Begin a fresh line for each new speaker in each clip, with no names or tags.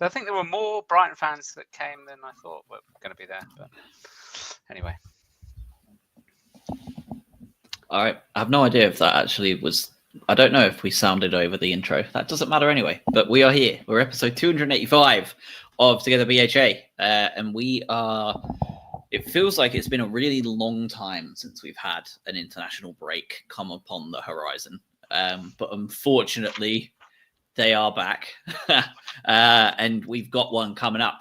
I think there were more Brighton fans that came than I thought were going to be there. But anyway.
All right. I have no idea if that actually was... I don't know if we sounded over the intro. That doesn't matter anyway. But we are here. We're episode 285 of Together BHA. And we are... It feels like it's been a really long time since we've had an international break come upon the horizon. But unfortunately, they are back. And we've got one coming up.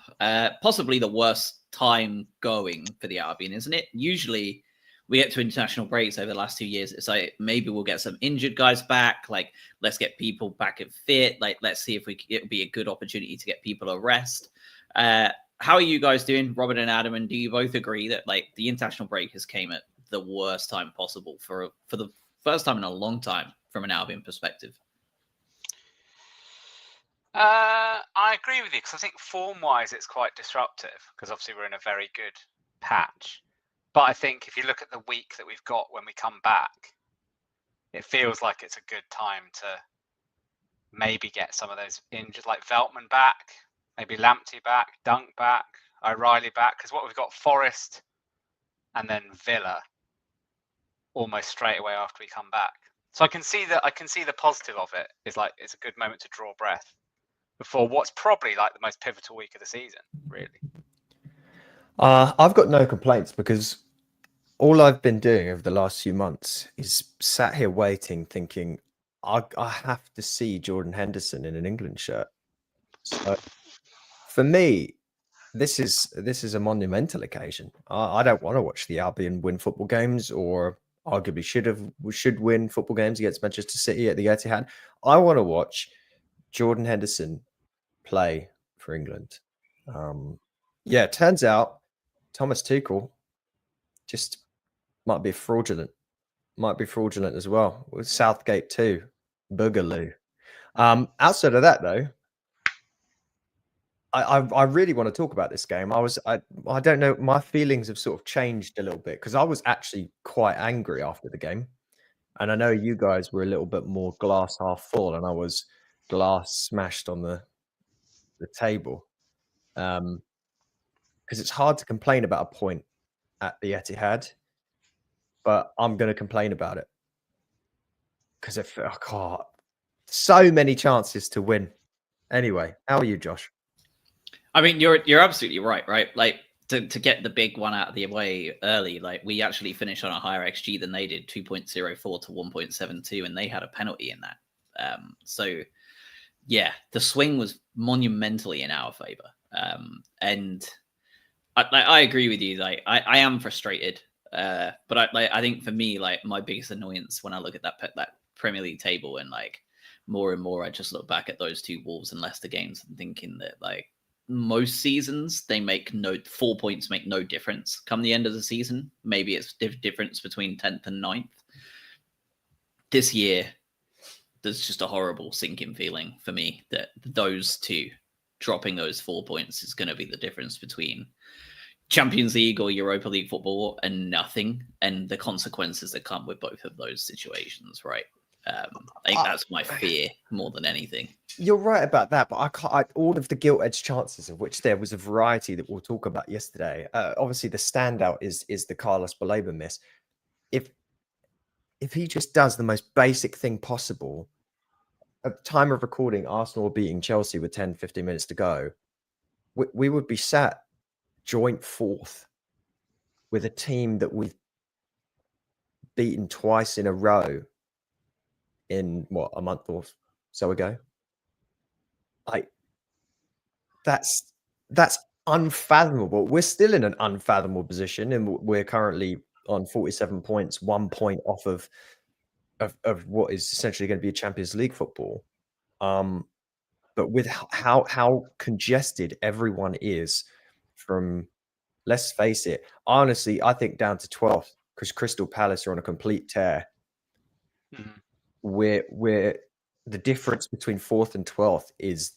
Possibly the worst time going for the Albion, isn't it? Usually... we get to international breaks over the last 2 years. It's like, maybe we'll get some injured guys back. Like, let's get people back and fit. Like, let's see if it would be a good opportunity to get people a rest. How are you guys doing, Robert and Adam? And do you both agree that like the international break has came at the worst time possible for the first time in a long time from an Albion perspective?
I agree with you because I think form-wise it's quite disruptive because obviously we're in a very good patch. But I think if you look at the week that we've got when we come back, it feels like it's a good time to maybe get some of those injured, like Veltman back, maybe Lamptey back, Dunk back, O'Reilly back. Because what we've got, Forest and then Villa almost straight away after we come back. So I can see the positive of it. Is like it's a good moment to draw breath before what's probably like the most pivotal week of the season, really.
I've got no complaints because all I've been doing over the last few months is sat here waiting, thinking I have to see Jordan Henderson in an England shirt. So for me, this is a monumental occasion. I don't want to watch the Albion win football games, or arguably should win football games against Manchester City at the Etihad. I want to watch Jordan Henderson play for England. Yeah, it turns out Thomas Tuchel just might be fraudulent as well. With Southgate too, boogaloo. Outside of that though, I really want to talk about this game. I don't know, my feelings have sort of changed a little bit because I was actually quite angry after the game, and I know you guys were a little bit more glass half full, and I was glass smashed on the table. Because it's hard to complain about a point at the Etihad, but I'm going to complain about it because so many chances to win. Anyway, how are you, Josh?
I mean, you're absolutely right? Like to get the big one out of the way early, like we actually finished on a higher XG than they did, 2.04 to 1.72, and they had a penalty in that. So yeah, the swing was monumentally in our favor. And I agree with you. Like I am frustrated, but I think for me, like my biggest annoyance when I look at that Premier League table and like more and more, I just look back at those two Wolves and Leicester games and thinking that like most seasons they make 4 points make no difference come the end of the season. Maybe it's difference between 10th and 9th. This year, there's just a horrible sinking feeling for me that those two dropping those 4 points is going to be the difference between Champions League or Europa League football and nothing, and the consequences that come with both of those situations, right? I think that's my fear more than anything.
You're right about that, but all of the gilt-edged chances, of which there was a variety that we'll talk about yesterday. Obviously, the standout is the Carlos Baleba miss. If he just does the most basic thing possible, at the time of recording, Arsenal were beating Chelsea with 10, 15 minutes to go. We would be sat joint fourth with a team that we've beaten twice in a row in a month or so ago. That's unfathomable. We're still in an unfathomable position, and we're currently on 47 points, 1 point off of what is essentially going to be a Champions League football. But with how congested everyone is from, let's face it, honestly, I think down to 12th, because Crystal Palace are on a complete tear. Mm-hmm. Where the difference between 4th and 12th is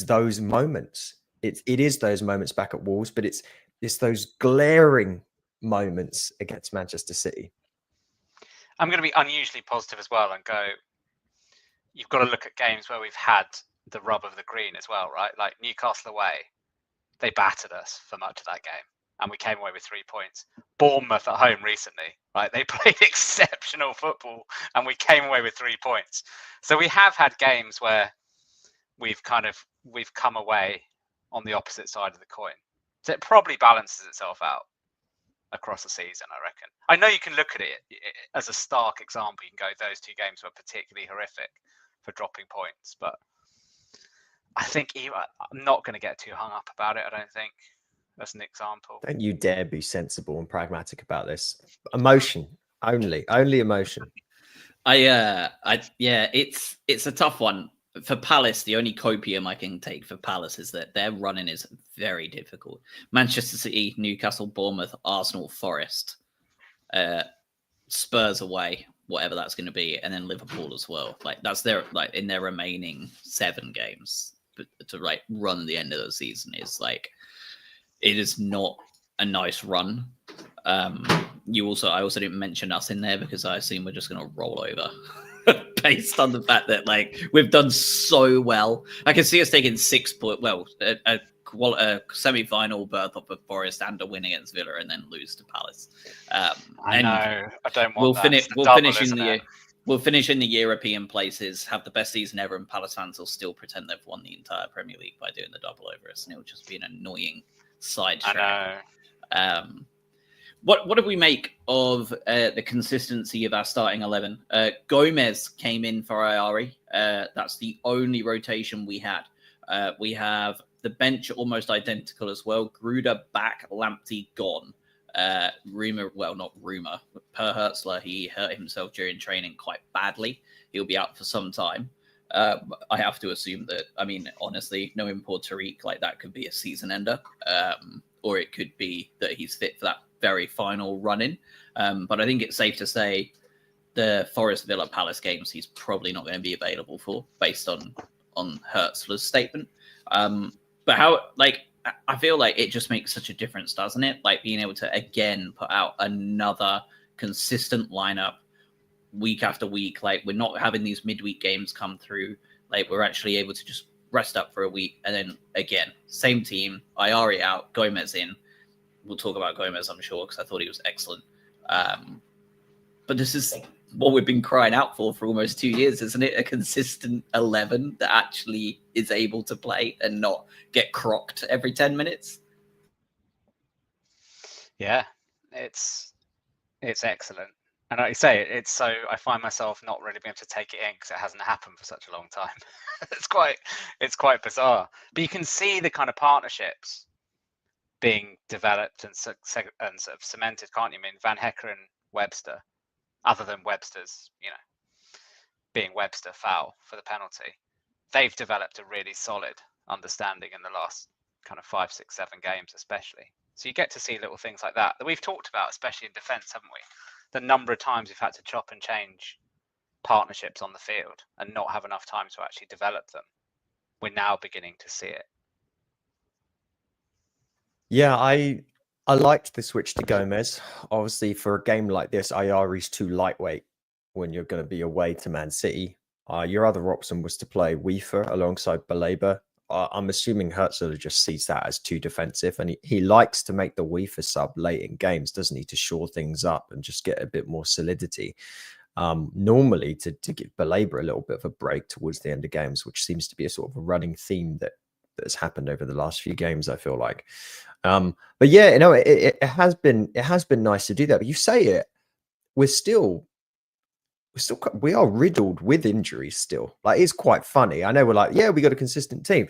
those moments. It is those moments back at Wolves, but it's those glaring moments against Manchester City.
I'm going to be unusually positive as well and go, you've got to look at games where we've had the rub of the green as well, right? Like Newcastle away, they battered us for much of that game, and we came away with 3 points. Bournemouth at home recently, right? They played exceptional football, and we came away with 3 points. So we have had games where we've come away on the opposite side of the coin. So it probably balances itself out across the season, I reckon. I know you can look at it as a stark example. You can go, those 2 games were particularly horrific for dropping points, but I think I'm not going to get too hung up about it. I don't think that's an example.
Don't you dare be sensible and pragmatic about this. Emotion only emotion.
Yeah, it's a tough one. For Palace, the only copium I can take for Palace is that their running is very difficult. Manchester City, Newcastle, Bournemouth, Arsenal, Forest, Spurs away, whatever that's going to be, and then Liverpool as well. Like that's their in their remaining 7 games to run the end of the season is it is not a nice run. I also didn't mention us in there because I assume we're just going to roll over. Based on the fact that we've done so well. I can see us taking 6 points, a semi-final berth off of Forest and a win against Villa, and then lose to Palace.
I know. I don't want that.
We'll finish in the European places, have the best season ever, and Palace fans will still pretend they've won the entire Premier League by doing the double over us, and it'll just be an annoying side track. I know. What did we make of the consistency of our starting 11? Gomez came in for Ayari. That's the only rotation we had. We have the bench almost identical as well. Gruder back, Lamptey gone. Per Hertzler, he hurt himself during training quite badly. He'll be out for some time. I have to assume that, honestly, knowing Puerto Rico, that could be a season ender. Or it could be that he's fit for that very final run-in. But I think it's safe to say the Forest Villa Palace games he's probably not going to be available for based on Hertzler's statement. But I feel like it just makes such a difference, doesn't it? Being able to again put out another consistent lineup week after week. We're not having these midweek games come through. We're actually able to just rest up for a week and then again, same team, Ayari out, Gomez in. We'll talk about Gomez, I'm sure, because I thought he was excellent. But this is what we've been crying out for almost 2 years, isn't it? A consistent 11 that actually is able to play and not get crocked every 10 minutes.
Yeah, it's excellent. And like you say, I find myself not really being able to take it in because it hasn't happened for such a long time. it's quite bizarre. But you can see the kind of partnerships being developed and sort of cemented, can't you? Van Hecker and Webster, other than Webster's, being Webster foul for the penalty, they've developed a really solid understanding in the last kind of 5, 6, 7 games, especially. So you get to see little things like that we've talked about, especially in defence, haven't we? The number of times we've had to chop and change partnerships on the field and not have enough time to actually develop them. We're now beginning to see it.
Yeah, I liked the switch to Gomez. Obviously, for a game like this, Ayari's too lightweight when you're going to be away to Man City. Your other option was to play Weaver alongside Baleba. I'm assuming Hertzler just sees that as too defensive, and he likes to make the Weaver sub late in games, doesn't he, to shore things up and just get a bit more solidity. Normally to give Baleba a little bit of a break towards the end of games, which seems to be a sort of a running theme that has happened over the last few games, I feel like. But yeah, it has been nice to do that. But you say it, we are riddled with injuries still. It's quite funny. I know we're we got a consistent team.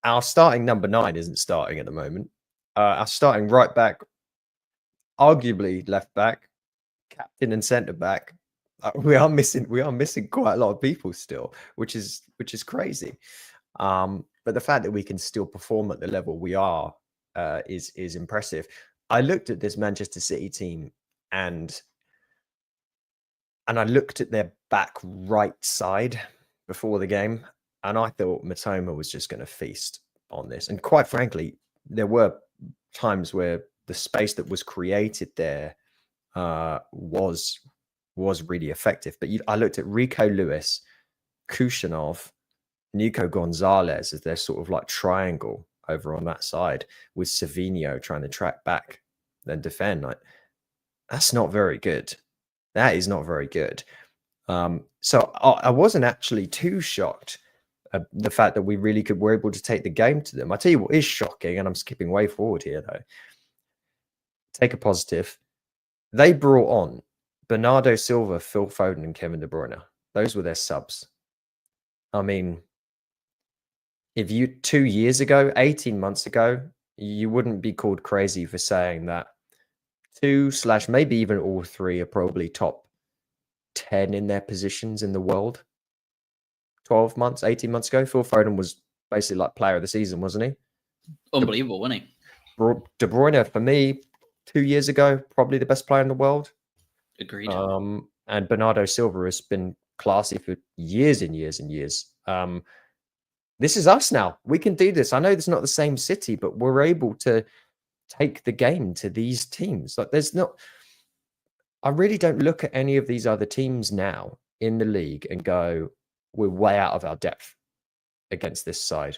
Our starting number 9 isn't starting at the moment. Our starting right back, arguably left back, captain and centre back. We are missing quite a lot of people still, which is crazy. But the fact that we can still perform at the level we are is impressive. I looked at this Manchester City team and I looked at their back right side before the game, and I thought Matoma was just going to feast on this. And quite frankly, there were times where the space that was created there was really effective. But I looked at Rico Lewis, Kushanov, Nico Gonzalez as their sort of like triangle over on that side, with Savinho trying to track back then defend. Like, that's not very good. That is not very good. So I wasn't actually too shocked at the fact that we really were able to take the game to them. I tell you what is shocking, and I'm skipping way forward here though. Take a positive. They brought on Bernardo Silva, Phil Foden, and Kevin De Bruyne. Those were their subs. I mean, if you 2 years ago, 18 months ago, you wouldn't be called crazy for saying that 2/ maybe even all three are probably top 10 in their positions in the world. 12 months, 18 months ago, Phil Foden was basically like player of the season, wasn't he?
Unbelievable, wasn't he?
De Bruyne, for me, 2 years ago, probably the best player in the world.
Agreed.
And Bernardo Silva has been classy for years and years and years. This is us now. We can do this. I know it's not the same city, but we're able to take the game to these teams. Like, there's not. I really don't look at any of these other teams now in the league and go, we're way out of our depth against this side.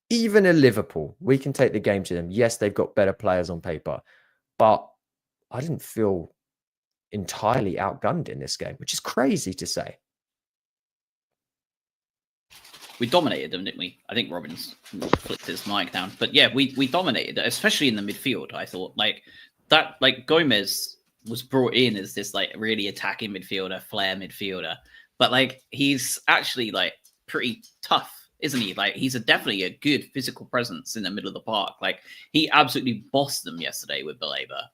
Even a Liverpool, we can take the game to them. Yes, they've got better players on paper, but I didn't feel entirely outgunned in this game, which is crazy to say.
We dominated them, didn't we? I think Robin's flipped his mic down. But yeah, we dominated, especially in the midfield. I thought like Gomez was brought in as this like really attacking midfielder, flair midfielder. But like he's actually like pretty tough, isn't he? Like he's definitely a good physical presence in the middle of the park. Like he absolutely bossed them yesterday with Baleba.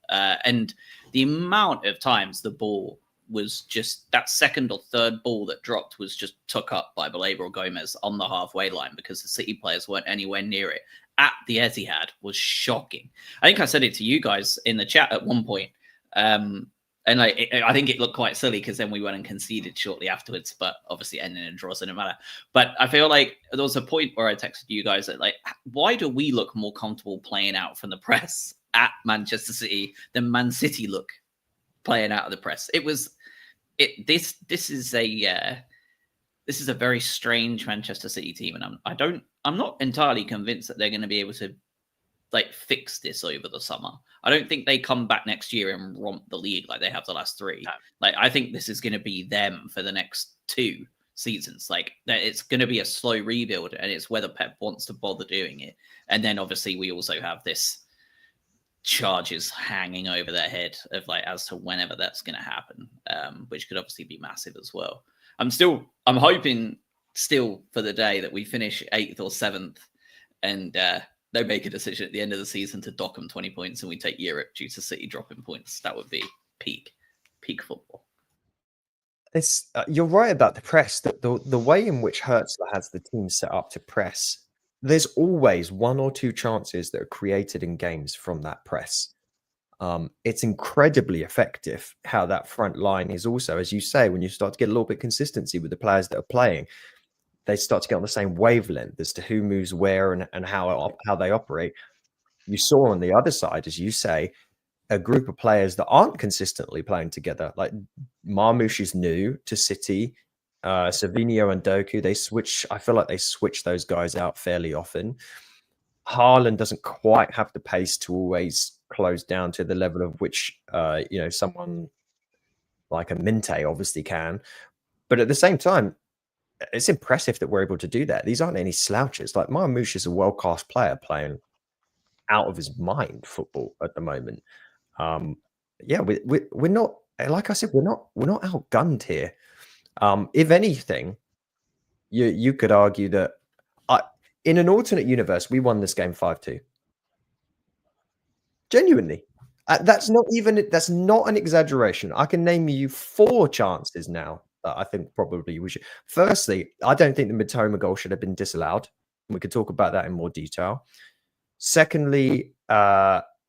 And the amount of times the ball was just that second or third ball that dropped was just took up by Baleba or Gomez on the halfway line because the City players weren't anywhere near it at the Etihad was shocking. I think I said it to you guys in the chat at one point. And I think it looked quite silly because then we went and conceded shortly afterwards, but obviously ending in a draw, so it didn't matter. But I feel like there was a point where I texted you guys that like, why do we look more comfortable playing out from the press at Manchester City than Man City look playing out of the press? This is a very strange Manchester City team, and I'm not entirely convinced that they're going to be able to like fix this over the summer. I don't think they come back next year and romp the league like they have the last three. No. Like I think this is going to be them for the next 2 seasons. Like it's going to be a slow rebuild, and it's whether Pep wants to bother doing it. And then obviously we also have this charges hanging over their head of like as to whenever that's going to happen, which could obviously be massive as well. I'm hoping still for the day that we finish 8th or 7th and they make a decision at the end of the season to dock them 20 points and we take Europe due to City dropping points. That would be peak football.
It's you're right about the press. The way in which Hertzler has the team set up to press, there's always 1 or 2 chances that are created in games from that press. It's incredibly effective how that front line is also, as you say, when you start to get a little bit consistency with the players that are playing, they start to get on the same wavelength as to who moves where and how they operate. You saw on the other side, as you say, a group of players that aren't consistently playing together. Like Marmoush is new to City. Savinho and Doku, I feel like they switch those guys out fairly often. Haaland doesn't quite have the pace to always close down to the level of which someone like a Minte obviously can. But at the same time, it's impressive that we're able to do that. These aren't any slouches. Like Marmoush is a world-class player playing out of his mind football at the moment. We're not, like I said, we're not outgunned here. If anything, you could argue that in an alternate universe, we won this game 5-2. Genuinely. That's not an exaggeration. I can name you 4 chances now that I think probably we should. Firstly, I don't think the Mitoma goal should have been disallowed. We could talk about that in more detail. Secondly,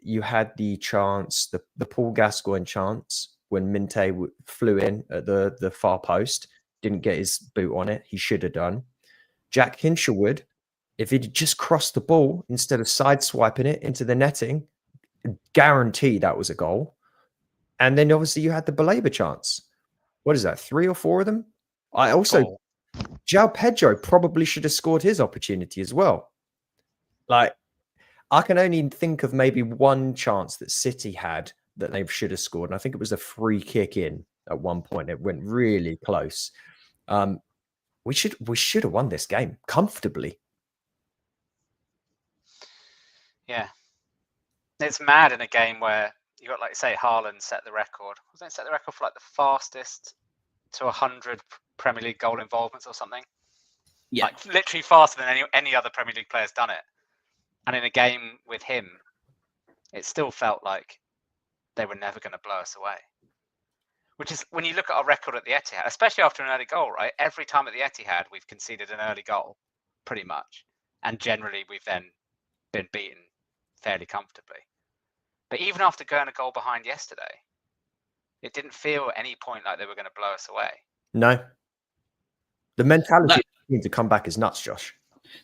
you had the chance, the Paul Gascoigne chance when Minte flew in at the far post, didn't get his boot on it. He should have done. Jack Hinshelwood, if he'd just crossed the ball instead of sideswiping it into the netting, guarantee that was a goal. And then obviously you had the Baleba chance. What is that? 3 or 4 of them? I also João Pedro probably should have scored his opportunity as well. Like, I can only think of maybe one chance that City had that they should have scored, and I think it was a free kick in at one point. It went really close. We should have won this game comfortably.
Yeah, it's mad in a game where you got, like, say, Haaland set the record. Wasn't it set the record for like the fastest to 100 Premier League goal involvements or something?
Yeah,
like literally faster than any other Premier League player's done it. And in a game with him, it still felt like they were never going to blow us away. Which is, when you look at our record at the Etihad, especially after an early goal, right? Every time at the Etihad, we've conceded an early goal, pretty much. And generally, we've then been beaten fairly comfortably. But even after going a goal behind yesterday, it didn't feel at any point like they were going to blow us away.
No. The mentality to come back is nuts, Josh.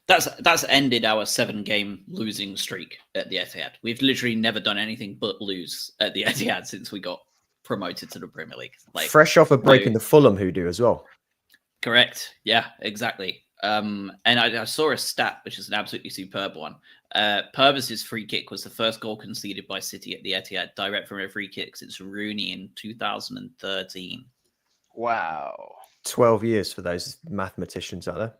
That's ended our 7-game losing streak at the Etihad. We've literally never done anything but lose at the Etihad since we got promoted to the Premier League. Like, fresh off of
breaking the Fulham hoodoo as well.
Correct. Yeah, exactly. And I saw a stat, which is an absolutely superb one. Purvis's free kick was the first goal conceded by City at the Etihad, direct from a free kick since Rooney in 2013.
Wow.
12 years for those mathematicians out there.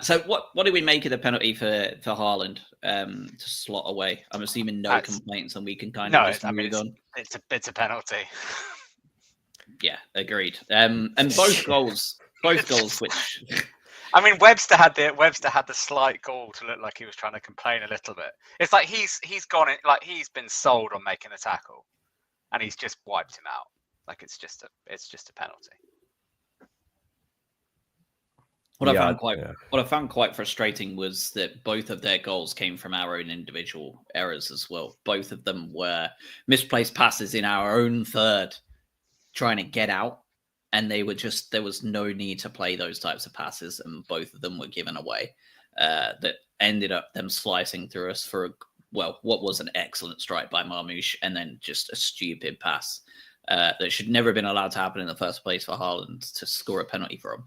So what do we make of the penalty for Haaland to slot away? I'm assuming no complaints, and we can kind of just move on.
It's a penalty.
Yeah, agreed. And both goals, which
I mean, Webster had the slight goal to look like he was trying to complain a little bit. It's like he's gone in, like he's been sold on making the tackle, and he's just wiped him out. Like it's just a penalty.
What I found quite frustrating was that both of their goals came from our own individual errors as well. Both of them were misplaced passes in our own third, trying to get out, and there was no need to play those types of passes, and both of them were given away. That ended up them slicing through us for what was an excellent strike by Marmoush, and then just a stupid pass that should never have been allowed to happen in the first place for Haaland to score a penalty from.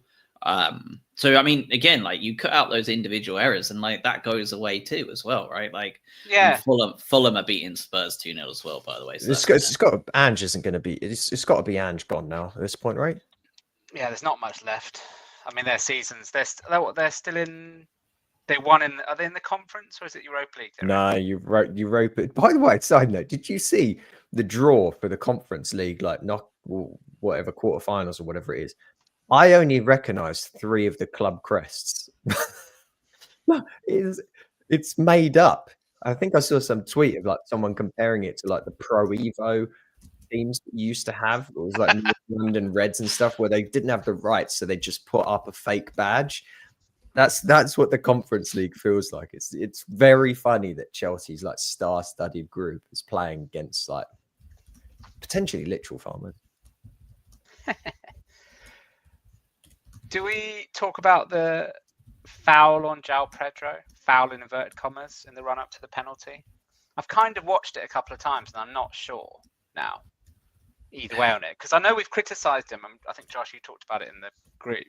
So I mean, again, like you cut out those individual errors, and like that goes away too, as well, right? Like,
yeah,
Fulham are beating Spurs 2-0 as well, by the way. So
it's got Ange isn't going to be. It's got to be Ange gone now at this point, right?
Yeah, there's not much left. I mean, their seasons. They're still in. They won in. Are they in the conference or is it Europa League?
No, Europa. By the way, side note, did you see the draw for the Conference League? Like, whatever quarterfinals or whatever it is. I only recognise 3 of the club crests. It's made up. I think I saw some tweet of like someone comparing it to like the Pro Evo teams that you used to have. It was like London Reds and stuff where they didn't have the rights, so they just put up a fake badge. That's what the Conference League feels like. It's very funny that Chelsea's like star-studded group is playing against like potentially literal farmers.
Do we talk about the foul on João Pedro? Foul in inverted commas in the run-up to the penalty? I've kind of watched it a couple of times, and I'm not sure now either way on it. Because I know we've criticised him. I think, Josh, you talked about it in the group.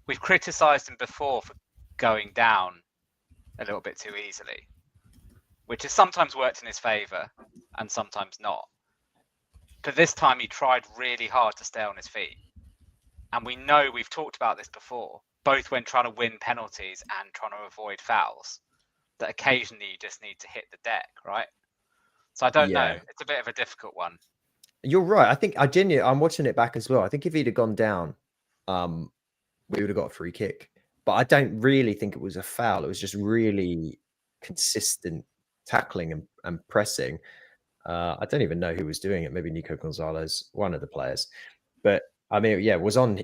We've criticised him before for going down a little bit too easily, which has sometimes worked in his favour and sometimes not. But this time he tried really hard to stay on his feet. And we know we've talked about this before, both when trying to win penalties and trying to avoid fouls, that occasionally you just need to hit the deck, right? So I don't know. It's a bit of a difficult one.
You're right. I think I'm watching it back as well. I think if he'd have gone down, we would have got a free kick. But I don't really think it was a foul. It was just really consistent tackling and pressing. I don't even know who was doing it. Maybe Nico Gonzalez, one of the players. But I mean, yeah, it was on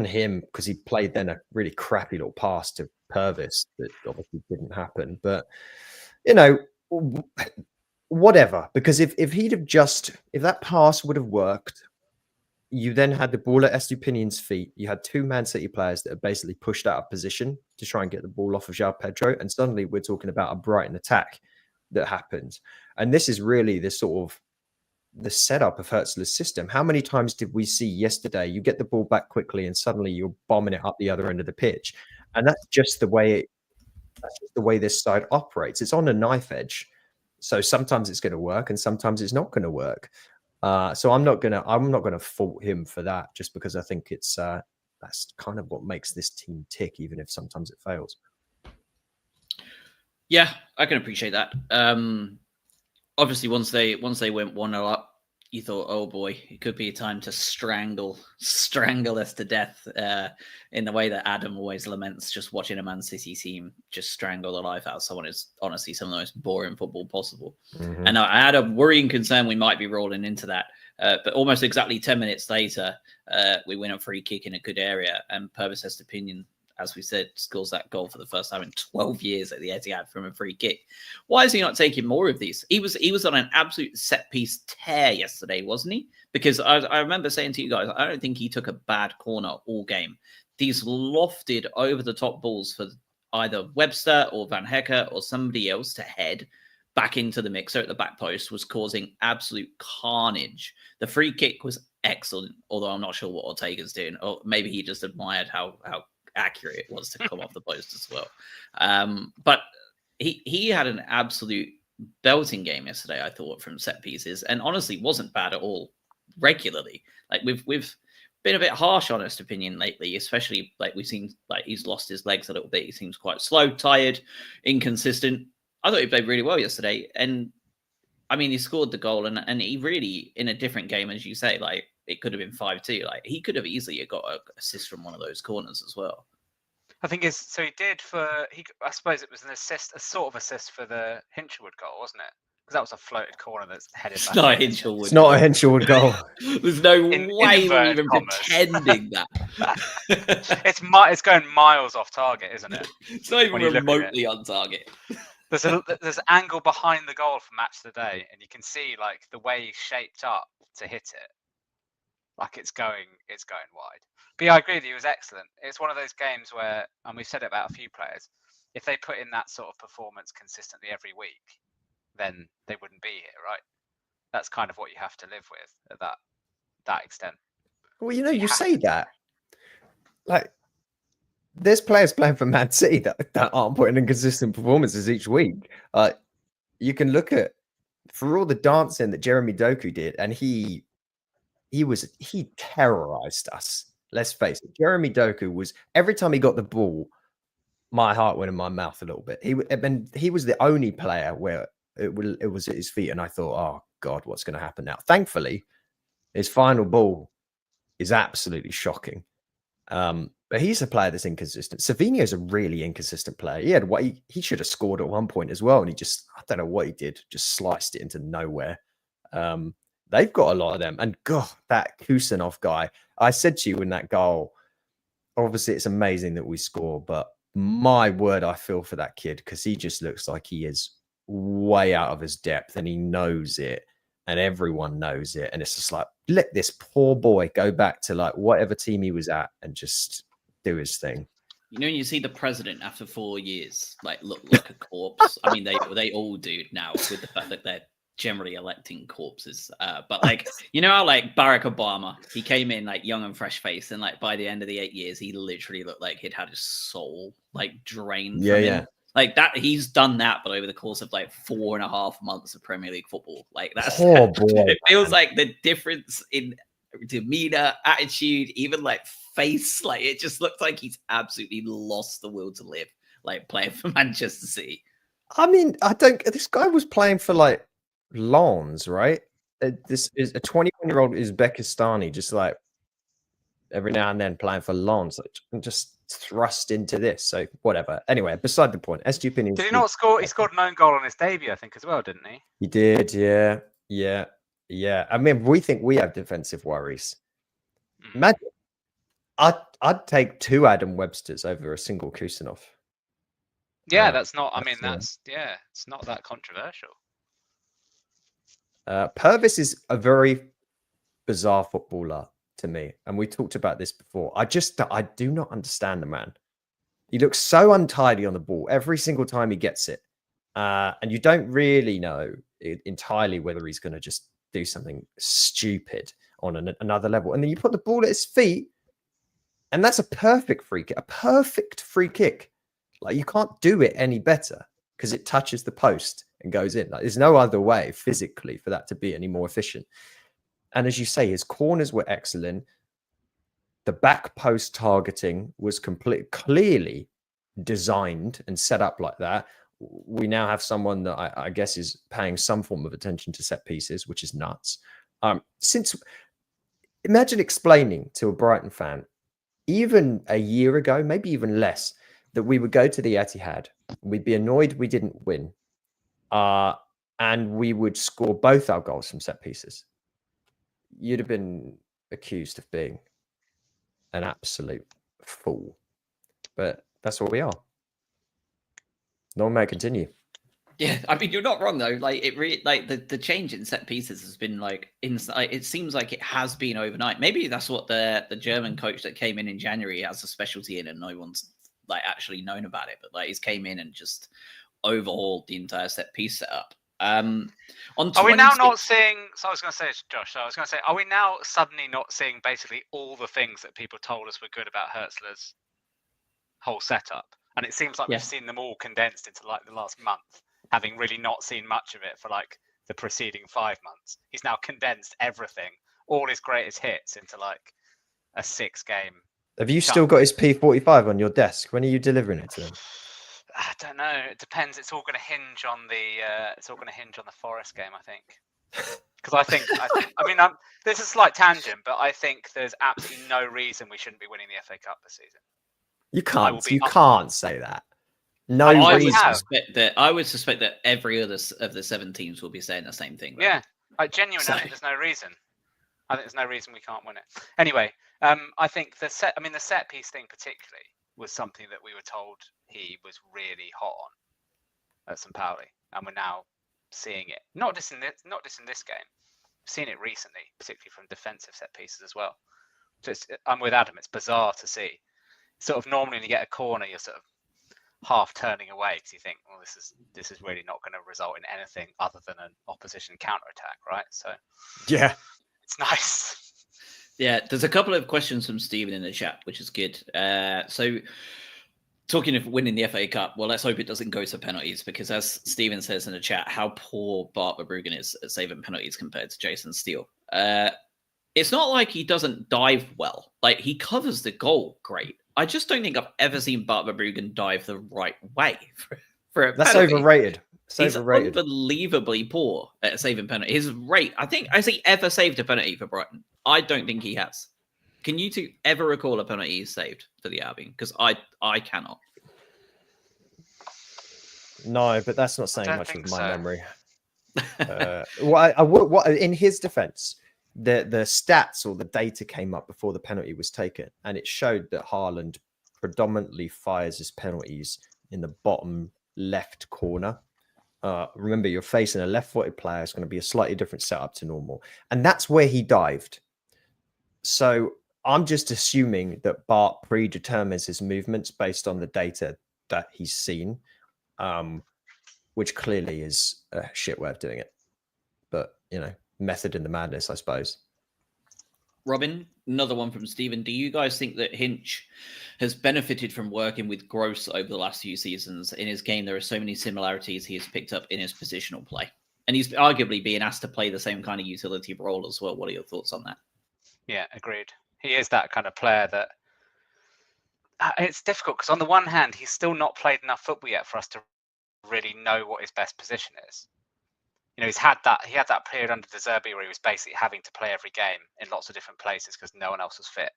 him because he played then a really crappy little pass to Purvis that obviously didn't happen. But whatever. Because if that pass would have worked, you then had the ball at Estupinian's feet. You had 2 Man City players that are basically pushed out of position to try and get the ball off of João Pedro, and suddenly we're talking about a Brighton attack that happened. And this is really this sort of the setup of Hertzler's system. How many times did we see yesterday? You get the ball back quickly, and suddenly you're bombing it up the other end of the pitch, and that's just the way this side operates. It's on a knife edge, so sometimes it's going to work, and sometimes it's not going to work. So I'm not gonna fault him for that, just because I think it's that's kind of what makes this team tick, even if sometimes it fails.
Yeah, I can appreciate that. Obviously, once they went 1-0 up, you thought, oh boy, it could be a time to strangle us to death in the way that Adam always laments just watching a Man City team just strangle the life out of someone. Is honestly some of the most boring football possible. Mm-hmm. And I had a worrying concern we might be rolling into that. But almost exactly 10 minutes later, we win a free kick in a good area, and Purvis Estupiñán, as we said, scores that goal for the first time in 12 years at the Etihad from a free kick. Why is he not taking more of these? He was on an absolute set-piece tear yesterday, wasn't he? Because I remember saying to you guys, I don't think he took a bad corner all game. These lofted over-the-top balls for either Webster or Van Hecker or somebody else to head back into the mixer at the back post was causing absolute carnage. The free kick was excellent, although I'm not sure what Ortega's doing. Or maybe he just admired how accurate it was to come off the post as well. But he had an absolute belting game yesterday, I thought, from set pieces, and honestly wasn't bad at all regularly. Like we've been a bit harsh on Estupiñán lately, especially like we've seen like he's lost his legs a little bit. He seems quite slow, tired, inconsistent. I thought he played really well yesterday, and I mean he scored the goal, and he really, in a different game, as you say, like it could have been 5-2. Like he could have easily got an assist from one of those corners as well.
I think so he did I suppose it was an assist, a sort of assist for the Hinchelwood goal, wasn't it? Because that was a floated corner that's headed back.
It's not a Hinchelwood.
It's not a Hinchelwood goal.
There's no way we're even pretending that.
It's going miles off target, isn't it?
It's not even remotely on target.
There's an angle behind the goal from Match of the Day, and you can see like the way he's shaped up to hit it. Like it's going wide. But yeah, I agree with you. It was excellent. It's one of those games where, and we've said it about a few players, if they put in that sort of performance consistently every week, then they wouldn't be here, right? That's kind of what you have to live with at that extent.
Well, you say that. Like, there's players playing for Man City that aren't putting in consistent performances each week. You can look at, for all the dancing that Jeremy Doku did, and he terrorized us. Let's face it. Jeremy Doku was, every time he got the ball, my heart went in my mouth a little bit. He was the only player where it was at his feet, and I thought, oh God, what's going to happen now? Thankfully, his final ball is absolutely shocking. But he's a player that's inconsistent. Savinho's a really inconsistent player. He should have scored at one point as well, and I don't know what he did, just sliced it into nowhere. They've got a lot of them. And God, that Kusanov guy, I said to you in that goal, obviously it's amazing that we score, but my word, I feel for that kid, because he just looks like he is way out of his depth, and he knows it, and everyone knows it. And it's just like, let this poor boy go back to like whatever team he was at and just do his thing.
You know, when you see the president after 4 years, like look like a corpse. I mean, they all do now, with the fact that they're generally electing corpses. But like, you know how like Barack Obama, he came in like young and fresh faced, and like by the end of the 8 years, he literally looked like he'd had his soul like drained from him. Like that, he's done that, but over the course of like 4.5 months of Premier League football. Like that's it feels like the difference in demeanor, attitude, even like face, like it just looks like he's absolutely lost the will to live, like playing for Manchester City.
I mean, this guy was playing for like Lens, right? This is a 21-year-old Uzbekistani, just like every now and then playing for Lens, like, just thrust into this. So whatever. Anyway, beside the point. Estupiñán.
Did he not score? He scored an own goal on his debut, I think, as well, didn't he?
He did, yeah. I mean, we think we have defensive worries. Imagine, I'd take 2 Adam Websters over a single Kusanov.
Yeah, that's not. I mean, it's not that controversial.
Purvis is a very bizarre footballer to me, and we talked about this before. I do not understand the man. He looks so untidy on the ball every single time he gets it, and you don't really know entirely whether he's going to just do something stupid on another level. And then you put the ball at his feet, and that's a perfect free kick. A perfect free kick. Like, you can't do it any better because it touches the post and goes in. Like, there's no other way physically for that to be any more efficient. And as you say, his corners were excellent. The back post targeting was clearly designed and set up like that. We now have someone that I guess is paying some form of attention to set pieces, which is nuts. Imagine explaining to a Brighton fan, even a year ago, maybe even less, that we would go to the Etihad, we'd be annoyed we didn't win, and we would score both our goals from set pieces. You'd have been accused of being an absolute fool. But that's what we are. No one may continue.
Yeah, I mean, you're not wrong though. Like, it really, like the change in set pieces has been like it seems like it has been overnight. Maybe that's what the German coach that came in January has a specialty in, and no one's like actually known about it. But like, he's came in and just overhauled the entire set piece setup. Are
we now not seeing? So I was going to say, Josh. I was going to say, are we now suddenly not seeing basically all the things that people told us were good about Hurtzler's whole setup? And it seems like we've seen them all condensed into like the last month, having really not seen much of it for like the preceding 5 months. He's now condensed everything, all his greatest hits, into like a 6-game.
Have you still got his P45 on your desk? When are you delivering it to him?
I don't know. It depends. It's all going to hinge on the Forest game, I think. Because I think, this is a slight tangent, but I think there's absolutely no reason we shouldn't be winning the FA Cup this season.
You can't say that. No,
I would suspect that every other of the 7 teams will be saying the same thing.
Yeah, I genuinely think there's no reason. I think there's no reason we can't win it. Anyway, I think the set piece thing particularly was something that we were told he was really hot on at St. Pauli, and we're now seeing it. Not just in this game. We've seen it recently, particularly from defensive set pieces as well. So I'm with Adam. It's bizarre to see. Sort of normally when you get a corner, you're sort of half turning away because you think, well, this is really not going to result in anything other than an opposition counter-attack, right? So
yeah,
it's nice.
Yeah, there's a couple of questions from Stephen in the chat, which is good. So talking of winning the FA Cup, well, let's hope it doesn't go to penalties, because as Stephen says in the chat, how poor Bart Verbruggen is at saving penalties compared to Jason Steele. It's not like he doesn't dive well. Like, he covers the goal great. I just don't think I've ever seen Bart Verbruggen dive the right way for a
That's
penalty.
overrated.
He's unbelievably poor at saving penalty. His rate, I think, has he ever saved a penalty for Brighton? I don't think he has. Can you two ever recall a penalty he's saved for the Albion? Because I cannot.
No, but that's not saying much of my memory. What in his defense, the stats or the data came up before the penalty was taken, and it showed that Haaland predominantly fires his penalties in the bottom left corner. Remember, you're facing a left-footed player. It's going to be a slightly different setup to normal, and that's where he dived. So I'm just assuming that Bart predetermines his movements based on the data that he's seen, which clearly is a shit way of doing it. But, method in the madness, I suppose.
Robin, another one from Stephen. Do you guys think that Hinch has benefited from working with Gross over the last few seasons? In his game, there are so many similarities he has picked up in his positional play. And he's arguably being asked to play the same kind of utility role as well. What are your thoughts on that?
Yeah, agreed. He is that kind of player that it's difficult because on the one hand, he's still not played enough football yet for us to really know what his best position is. He had that period under De Zerbi where he was basically having to play every game in lots of different places because no one else was fit.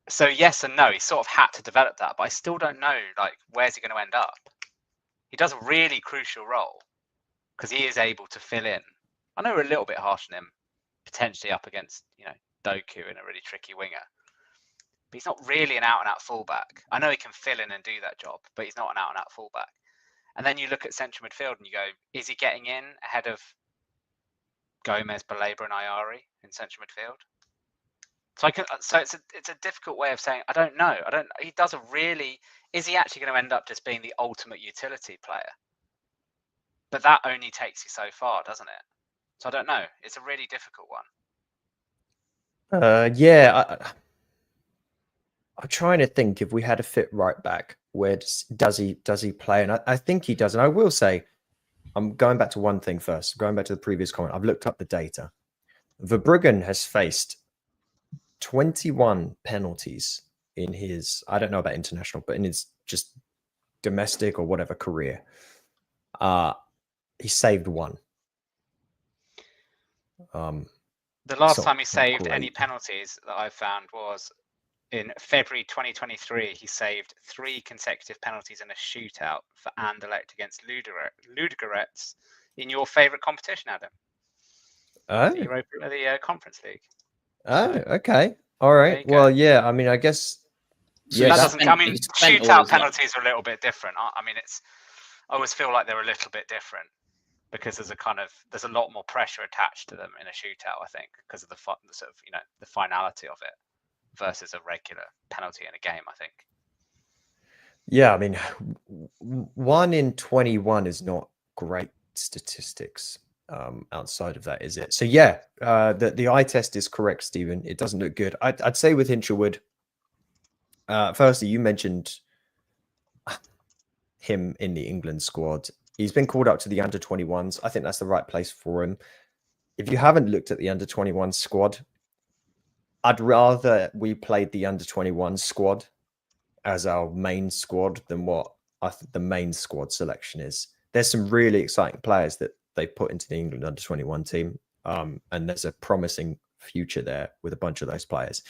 So yes and no, he sort of had to develop that, but I still don't know, where's he going to end up? He does a really crucial role because he is able to fill in. I know we're a little bit harsh on him, potentially up against, Doku in a really tricky winger. But he's not really an out-and-out fullback. I know he can fill in and do that job, but he's not an out-and-out fullback. And then you look at central midfield and you go, is he getting in ahead of Gomez, Baleba and Ayari in central midfield? So it's a difficult way of saying, I don't know. He does is he actually going to end up just being the ultimate utility player? But that only takes you so far, doesn't it? So I don't know. It's a really difficult one.
Yeah, I'm trying to think if we had a fit right back, where does he play? And I think he does. And I will say, I'm going back to one thing first. Going back to the previous comment, I've looked up the data. Verbruggen has faced 21 penalties in his, I don't know about international, but in his just domestic or whatever career. He saved one.
The last time he saved any penalties that I found was in February 2023. He saved 3 consecutive penalties in a shootout for Anderlecht against Ludogorets in your favourite competition, Adam. The Conference League.
Oh, okay. All right. Well, yeah. I mean, I guess.
Yeah, that doesn't. I mean, shootout penalties are a little bit different. I mean, I always feel like they're a little bit different because there's a lot more pressure attached to them in a shootout. I think because of the sort of the finality of it versus a regular penalty in a game. I think.
Yeah, I mean, 1 in 21 is not great statistics. Outside of that, is it? So yeah, the eye test is correct, Stephen. It doesn't look good. I'd say with Hinshelwood. Firstly, you mentioned him in the England squad. He's been called up to the under-21s. I think that's the right place for him. If you haven't looked at the under-21 squad, I'd rather we played the under-21 squad as our main squad than what the main squad selection is. There's some really exciting players that they put into the England under-21 team, and there's a promising future there with a bunch of those players.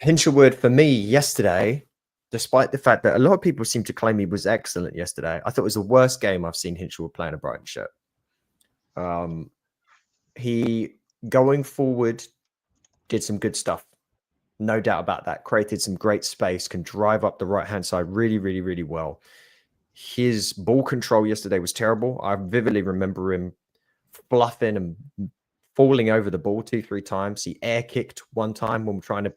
Hinshelwood, for me, yesterday, despite the fact that a lot of people seem to claim he was excellent yesterday, I thought it was the worst game I've seen Hinshelwood play in a Brighton shirt. He, going forward, did some good stuff. No doubt about that. Created some great space, can drive up the right-hand side really, really, really well. His ball control yesterday was terrible. I vividly remember him fluffing and falling over the ball 2-3 times. He air kicked one time when we're trying to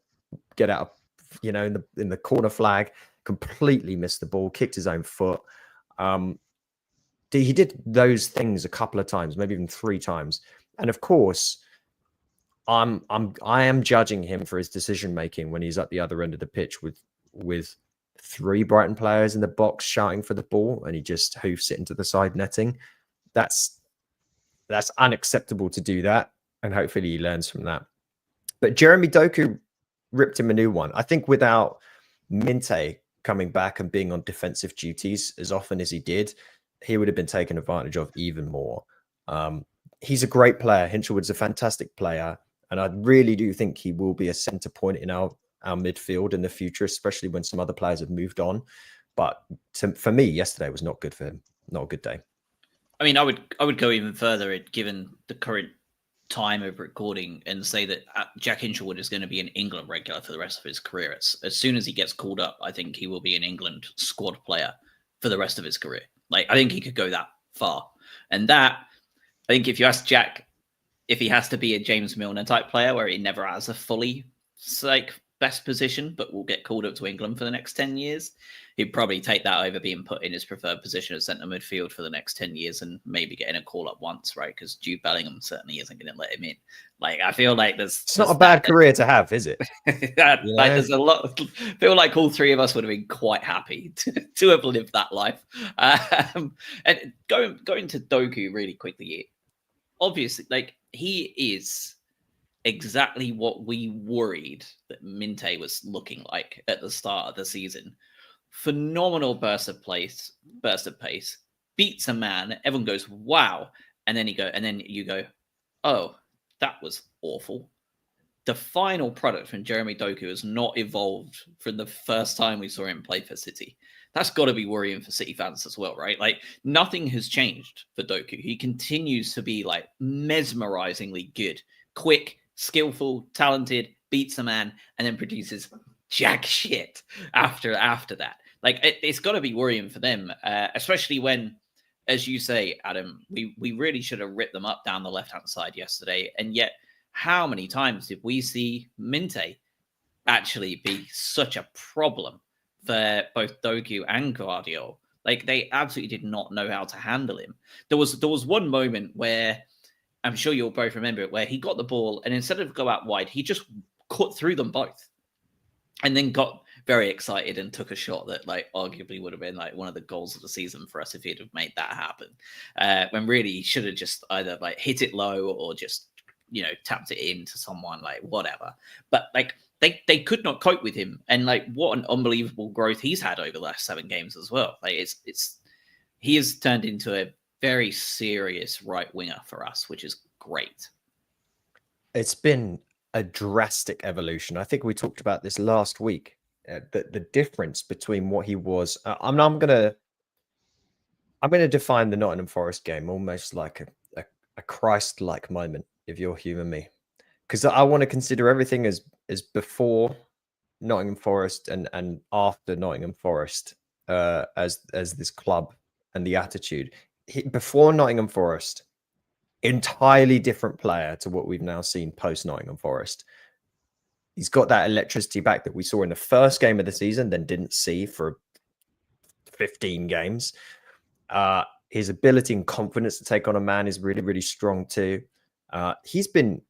get out, in the corner flag, completely missed the ball, kicked his own foot. He did those things a couple of times, maybe even 3 times. And of course, I am judging him for his decision making when he's at the other end of the pitch with 3 Brighton players in the box shouting for the ball, and he just hoofs it into the side netting. That's unacceptable to do that, and hopefully he learns from that. But Jeremy Doku ripped him a new one. I think without Minte coming back and being on defensive duties as often as he did, he would have been taken advantage of even more. He's a great player. Hinshelwood's a fantastic player, and I really do think he will be a centre point in our midfield in the future, especially when some other players have moved on. But for me, yesterday was not good for him. Not a good day.
I mean, I would go even further, given the current time of recording, and say that Jack Hinshelwood is going to be an England regular for the rest of his career. As soon as he gets called up, I think he will be an England squad player for the rest of his career. Like, I think he could go that far. And that, I think if you ask Jack if he has to be a James Milner type player where he never has a fully best position, but will get called up to England for the next 10 years, he'd probably take that over being put in his preferred position as centre midfield for the next 10 years and maybe getting a call up once, right? Because Jude Bellingham certainly isn't going to let him in. Like, I feel like it's
not a bad career to have, is it?
There's a lot. I feel like all 3 of us would have been quite happy to have lived that life. And going to Doku really quickly, obviously, like, he is exactly what we worried that Minte was looking like at the start of the season. Phenomenal burst of pace, beats a man. Everyone goes, wow. And then you go, oh, that was awful. The final product from Jeremy Doku has not evolved from the first time we saw him play for City. That's got to be worrying for City fans as well, right? Like, nothing has changed for Doku. He continues to be like mesmerizingly good, quick, skillful, talented, beats a man, and then produces jack shit after that. Like, it's got to be worrying for them, especially when, as you say, Adam, we really should have ripped them up down the left-hand side yesterday. And yet, how many times did we see Minte actually be such a problem for both Doku and Guardiola? Like, they absolutely did not know how to handle him. There was one moment where I'm sure you'll both remember it, where he got the ball and instead of go out wide, he just cut through them both and then got very excited and took a shot that like arguably would have been like one of the goals of the season for us if he'd have made that happen. When really he should have just either like hit it low or just, tapped it into someone, like whatever. But like they could not cope with him. And like what an unbelievable growth he's had over the last 7 games as well. Like he has turned into a very serious right winger for us, which is great.
It's been a drastic evolution. I think we talked about this last week. The difference between what he was. I'm gonna define the Nottingham Forest game almost like a Christ-like moment, if you'll humour me, because I want to consider everything as before Nottingham Forest and after Nottingham Forest as this club and the attitude. Before Nottingham Forest, entirely different player to what we've now seen post Nottingham Forest. He's got that electricity back that we saw in the first game of the season, then didn't see for 15 games. His ability and confidence to take on a man is really, really strong too. He's been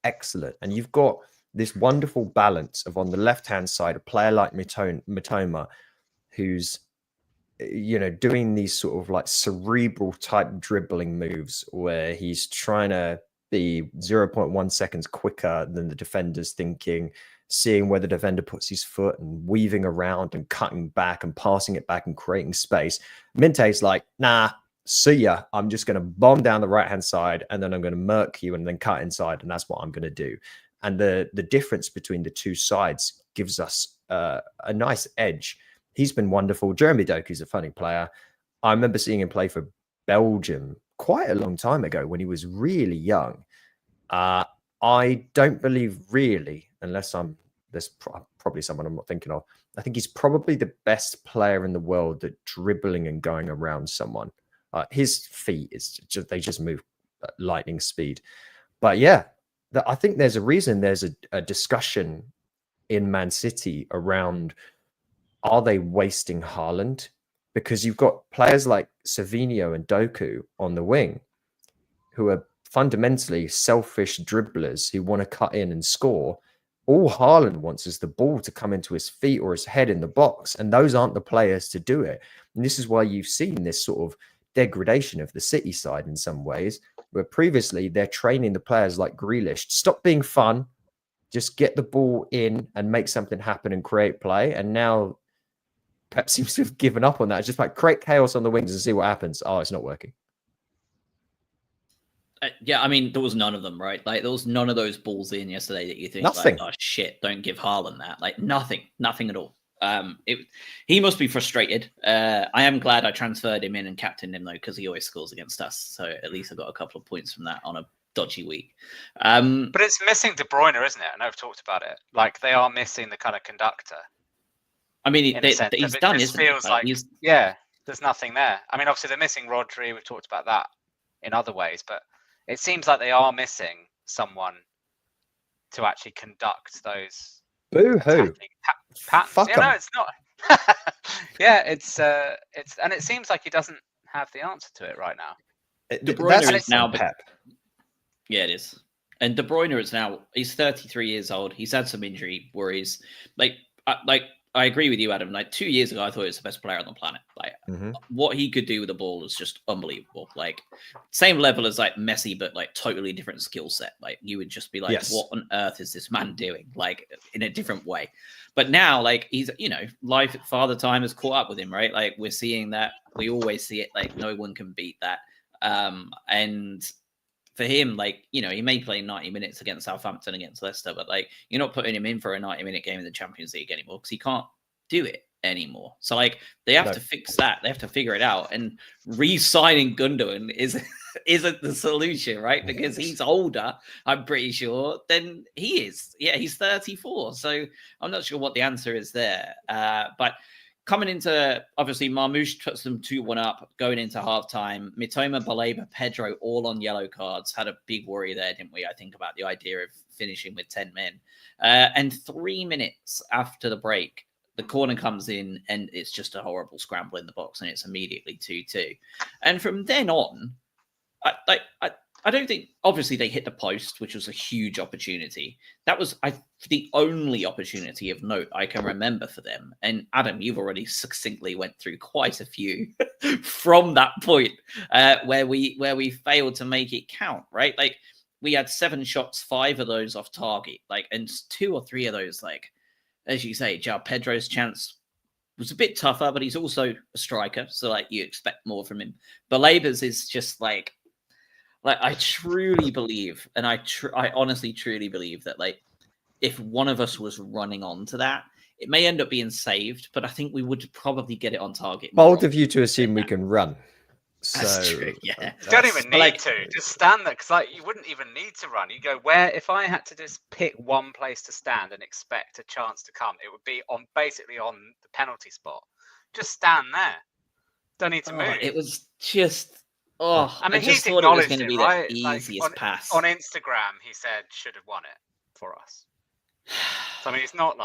excellent, and you've got this wonderful balance of, on the left-hand side, a player like Mitoma, who's doing these sort of like cerebral type dribbling moves where he's trying to be 0.1 seconds quicker than the defender's thinking, seeing where the defender puts his foot and weaving around and cutting back and passing it back and creating space. Minte's like, nah, see ya. I'm just going to bomb down the right-hand side and then I'm going to murk you and then cut inside. And that's what I'm going to do. And the difference between the two sides gives us a nice edge. He's been wonderful. Jeremy Doku's a funny player. I remember seeing him play for Belgium quite a long time ago when he was really young. I don't believe really, unless there's probably someone I'm not thinking of. I think he's probably the best player in the world at dribbling and going around someone. His feet they just move at lightning speed. But yeah, I think there's a reason there's a discussion in Man City around, are they wasting Haaland? Because you've got players like Savinho and Doku on the wing who are fundamentally selfish dribblers who want to cut in and score. All Haaland wants is the ball to come into his feet or his head in the box, and those aren't the players to do it. And this is why you've seen this sort of degradation of the City side in some ways, where previously they're training the players like Grealish, stop being fun, just get the ball in and make something happen and create play. And now Pep seems to have given up on that. It's just like create chaos on the wings and see what happens. Oh, it's not working.
Yeah, I mean, there was none of them, right? Like, there was none of those balls in yesterday that you think,
Nothing.
like, oh, shit, don't give Haaland that. Like, nothing at all. He must be frustrated. I am glad I transferred him in and captained him, though, because he always scores against us. So at least I got a couple of points from that on a dodgy week.
But it's missing De Bruyne, isn't it? I know I've talked about it. Like, they are missing the kind of conductor.
I mean, he's done, isn't it?
Feels like yeah, there's nothing there. I mean, obviously they're missing Rodri. We've talked about that in other ways, but it seems like they are missing someone to actually conduct those.
Boo-hoo.
Fuck yeah, no, it's not. Yeah, it's and it seems like he doesn't have the answer to it right now.
De Bruyne is now Pep. Yeah, it is. And De Bruyne is now, he's 33 years old. He's had some injury worries. I agree with you, Adam. Like 2 years ago, I thought he was the best player on the planet. Like what he could do with the ball was just unbelievable. Like same level as like Messi, but like totally different skill set. Like you would just be like, what on earth is this man doing? Like in a different way. But now, like he's, life at Father Time has caught up with him, right? Like we're seeing that. We always see it. Like no one can beat that. And for him, like, he may play 90 minutes against Southampton, against Leicester, but like, you're not putting him in for a 90-minute game in the Champions League anymore because he can't do it anymore. So like, they have to fix that. They have to figure it out. And re-signing Gundogan isn't the solution, right? Because he's older, I'm pretty sure, than he is. Yeah, he's 34. So I'm not sure what the answer is there. But coming into, obviously, Marmoush puts them 2-1 up, going into halftime. Mitoma, Baleba, Pedro, all on yellow cards. Had a big worry there, didn't we? I think about the idea of finishing with 10 men. And 3 minutes after the break, the corner comes in and it's just a horrible scramble in the box and it's immediately 2-2. And from then on, I don't think, obviously, they hit the post, which was a huge opportunity. That was the only opportunity of note I can remember for them. And Adam, you've already succinctly went through quite a few from that point where we failed to make it count, right? Like, we had 7 shots, 5 of those off target, like, and 2 or 3 of those, like, as you say, João Pedro's chance was a bit tougher, but he's also a striker, so like you expect more from him. Balaba's is just like I truly believe, and I honestly truly believe that like if one of us was running onto that, it may end up being saved, but I think we would probably get it on target.
Bold of you to assume we can run.
That's
So
true, yeah.
You don't even need to. Just stand there, because like you wouldn't even need to run. You go where if I had to just pick one place to stand and expect a chance to come, it would be basically on the penalty spot. Just stand there. Don't need to move.
It was just
I mean,
just
he's
thought it was
acknowledged
going to
it,
be
right?
the
Like,
easiest pass.
On Instagram, he said should have won it for us. So I mean, he's not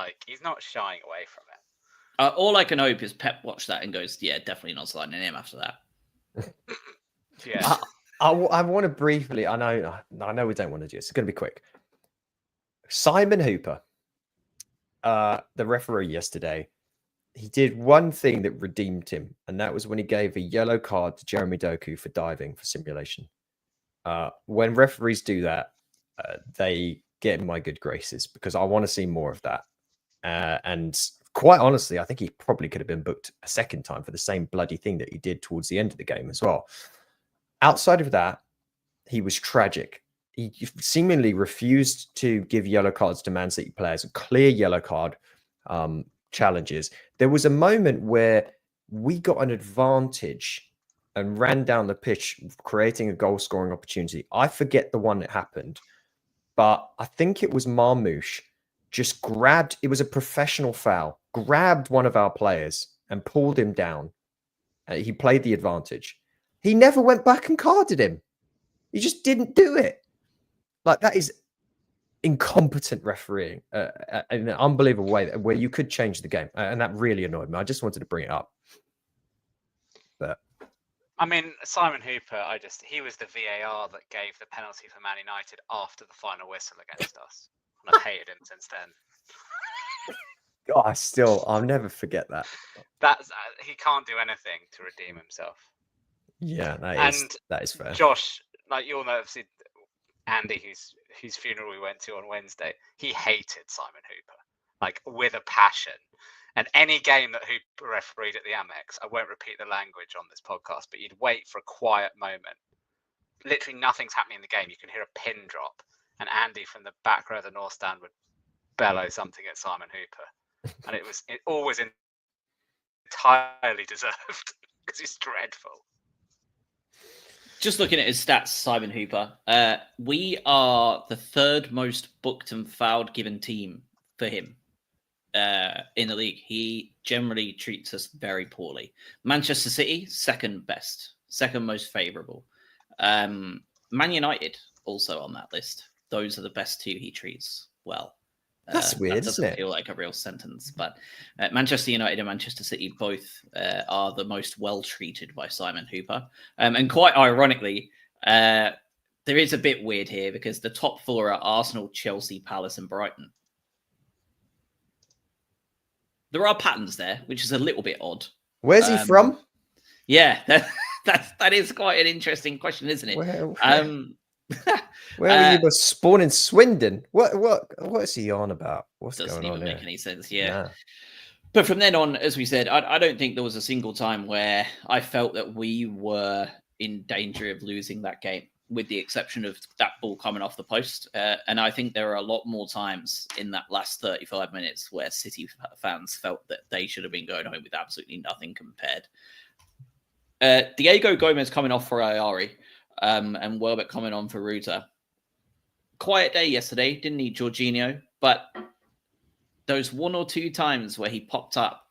shying away from it.
All I can hope is Pep watched that and goes, yeah, definitely not signing him after that.
Yeah.
I want to briefly. I know we don't want to do this. It's going to be quick. Simon Hooper, the referee yesterday, he did one thing that redeemed him, and that was when he gave a yellow card to Jeremy Doku for diving for simulation. When referees do that, they get in my good graces because I want to see more of that. And quite honestly, I think he probably could have been booked a second time for the same bloody thing that he did towards the end of the game as well. Outside of that, he was tragic. He seemingly refused to give yellow cards to Man City players, clear yellow card challenges. There was a moment where we got an advantage and ran down the pitch, creating a goal-scoring opportunity. I forget the one that happened, but I think it was Marmoush just grabbed, it was a professional foul, grabbed one of our players and pulled him down. He played the advantage. He never went back and carded him. He just didn't do it. Like, that is incompetent refereeing in an unbelievable way where you could change the game. And that really annoyed me. I just wanted to bring it up. But
I mean, Simon Hooper, he was the VAR that gave the penalty for Man United after the final whistle against us. And I've hated him since then.
I'll never forget that.
He can't do anything to redeem himself.
Yeah, that is fair.
Josh, like you'll know, obviously, Andy, whose funeral we went to on Wednesday, he hated Simon Hooper, like with a passion. And any game that Hooper refereed at the Amex, I won't repeat the language on this podcast, but you'd wait for a quiet moment. Literally nothing's happening in the game. You can hear a pin drop, and Andy from the back row of the North Stand would bellow something at Simon Hooper. And it always entirely deserved because he's dreadful.
Just looking at his stats, Simon Hooper, we are the 3rd most booked and fouled given team for him in the league. He generally treats us very poorly. Manchester City, 2nd best, 2nd most favourable. Man United also on that list. Those are the best 2 he treats well.
That's weird,
that
isn't it?
Feel like a real sentence, but Manchester United and Manchester City both are the most well treated by Simon Hooper. And quite ironically, there is a bit weird here because the top 4 are Arsenal, Chelsea, Palace, and Brighton. There are patterns there, which is a little bit odd.
Where's he from?
Yeah, that is quite an interesting question, isn't it?
Where you were born in Swindon? What is he on about? What's going on here?
Doesn't even make any sense. Yeah.
Nah.
But from then on, as we said, I don't think there was a single time where I felt that we were in danger of losing that game, with the exception of that ball coming off the post. And I think there are a lot more times in that last 35 minutes where City fans felt that they should have been going home with absolutely nothing compared. Diego Gomez coming off for Ayari. And Welbeck coming on for Ruta. Quiet day yesterday, didn't need Jorginho, but those 1 or 2 times where he popped up,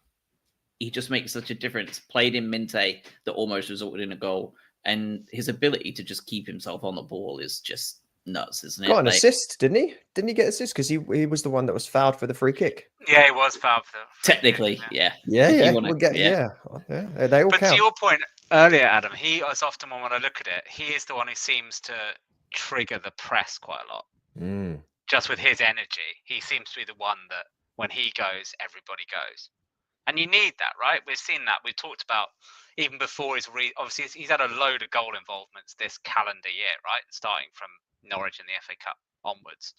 he just makes such a difference. Played in Minte that almost resulted in a goal, and his ability to just keep himself on the ball is just nuts, isn't it?
Got an assist, didn't he? Didn't he get assist? Because he was the one that was fouled for the free kick.
Yeah, he was fouled for the free
technically,
kick,
yeah.
Yeah. They all
but
count.
to your point earlier, Adam, he is often one when I look at it, he is the one who seems to trigger the press quite a lot.
Mm.
Just with his energy, he seems to be the one that when he goes, everybody goes. And you need that, right? We've seen that. We've talked about even before obviously he's had a load of goal involvements this calendar year, right? Starting from Norwich in the FA Cup onwards.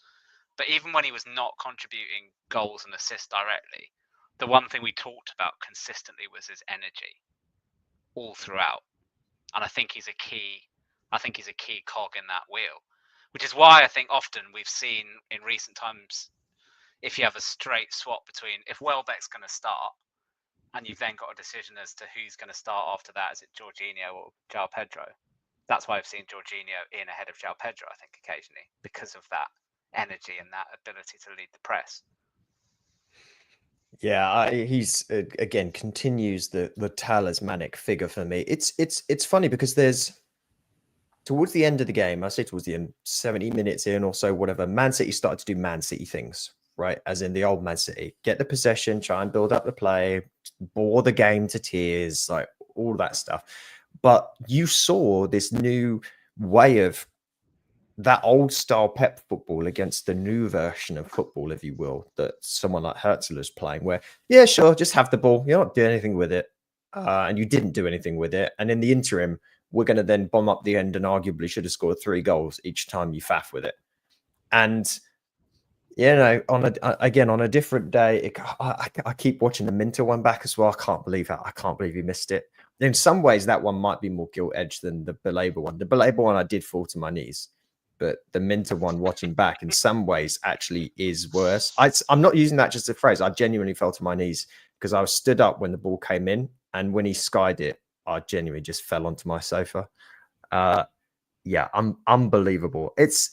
But even when he was not contributing goals and assists directly, the one thing we talked about consistently was his energy all throughout. And I think he's a key cog in that wheel, which is why I think often we've seen in recent times, if you have a straight swap between, if Welbeck's going to start and you've then got a decision as to who's going to start after that, is it Jorginho or João Pedro? That's why I've seen Jorginho in ahead of João Pedro, I think, occasionally, because of that energy and that ability to lead the press.
Yeah, he's again continues the talismanic figure for me. It's funny because there's towards the end of the game, I say towards the end, 70 minutes in or so, whatever, Man City started to do Man City things, right? As in the old Man City, get the possession, try and build up the play, bore the game to tears, like all that stuff. But you saw this new way of that old style Pep football against the new version of football, if you will, that someone like Herzl is playing, where, yeah, sure, just have the ball. You're not doing anything with it. And you didn't do anything with it. And in the interim, we're going to then bomb up the end and arguably should have scored 3 goals each time you faff with it. And, you know, on a different day, I keep watching the Minter one back as well. I can't believe he missed it. In some ways, that one might be more gilt-edged than the Belabor one. The Belabor one, I did fall to my knees. But the Minter one, watching back, in some ways, actually is worse. I'm not using that just as a phrase. I genuinely fell to my knees because I was stood up when the ball came in. And when he skied it, I genuinely just fell onto my sofa. Yeah, unbelievable. It's,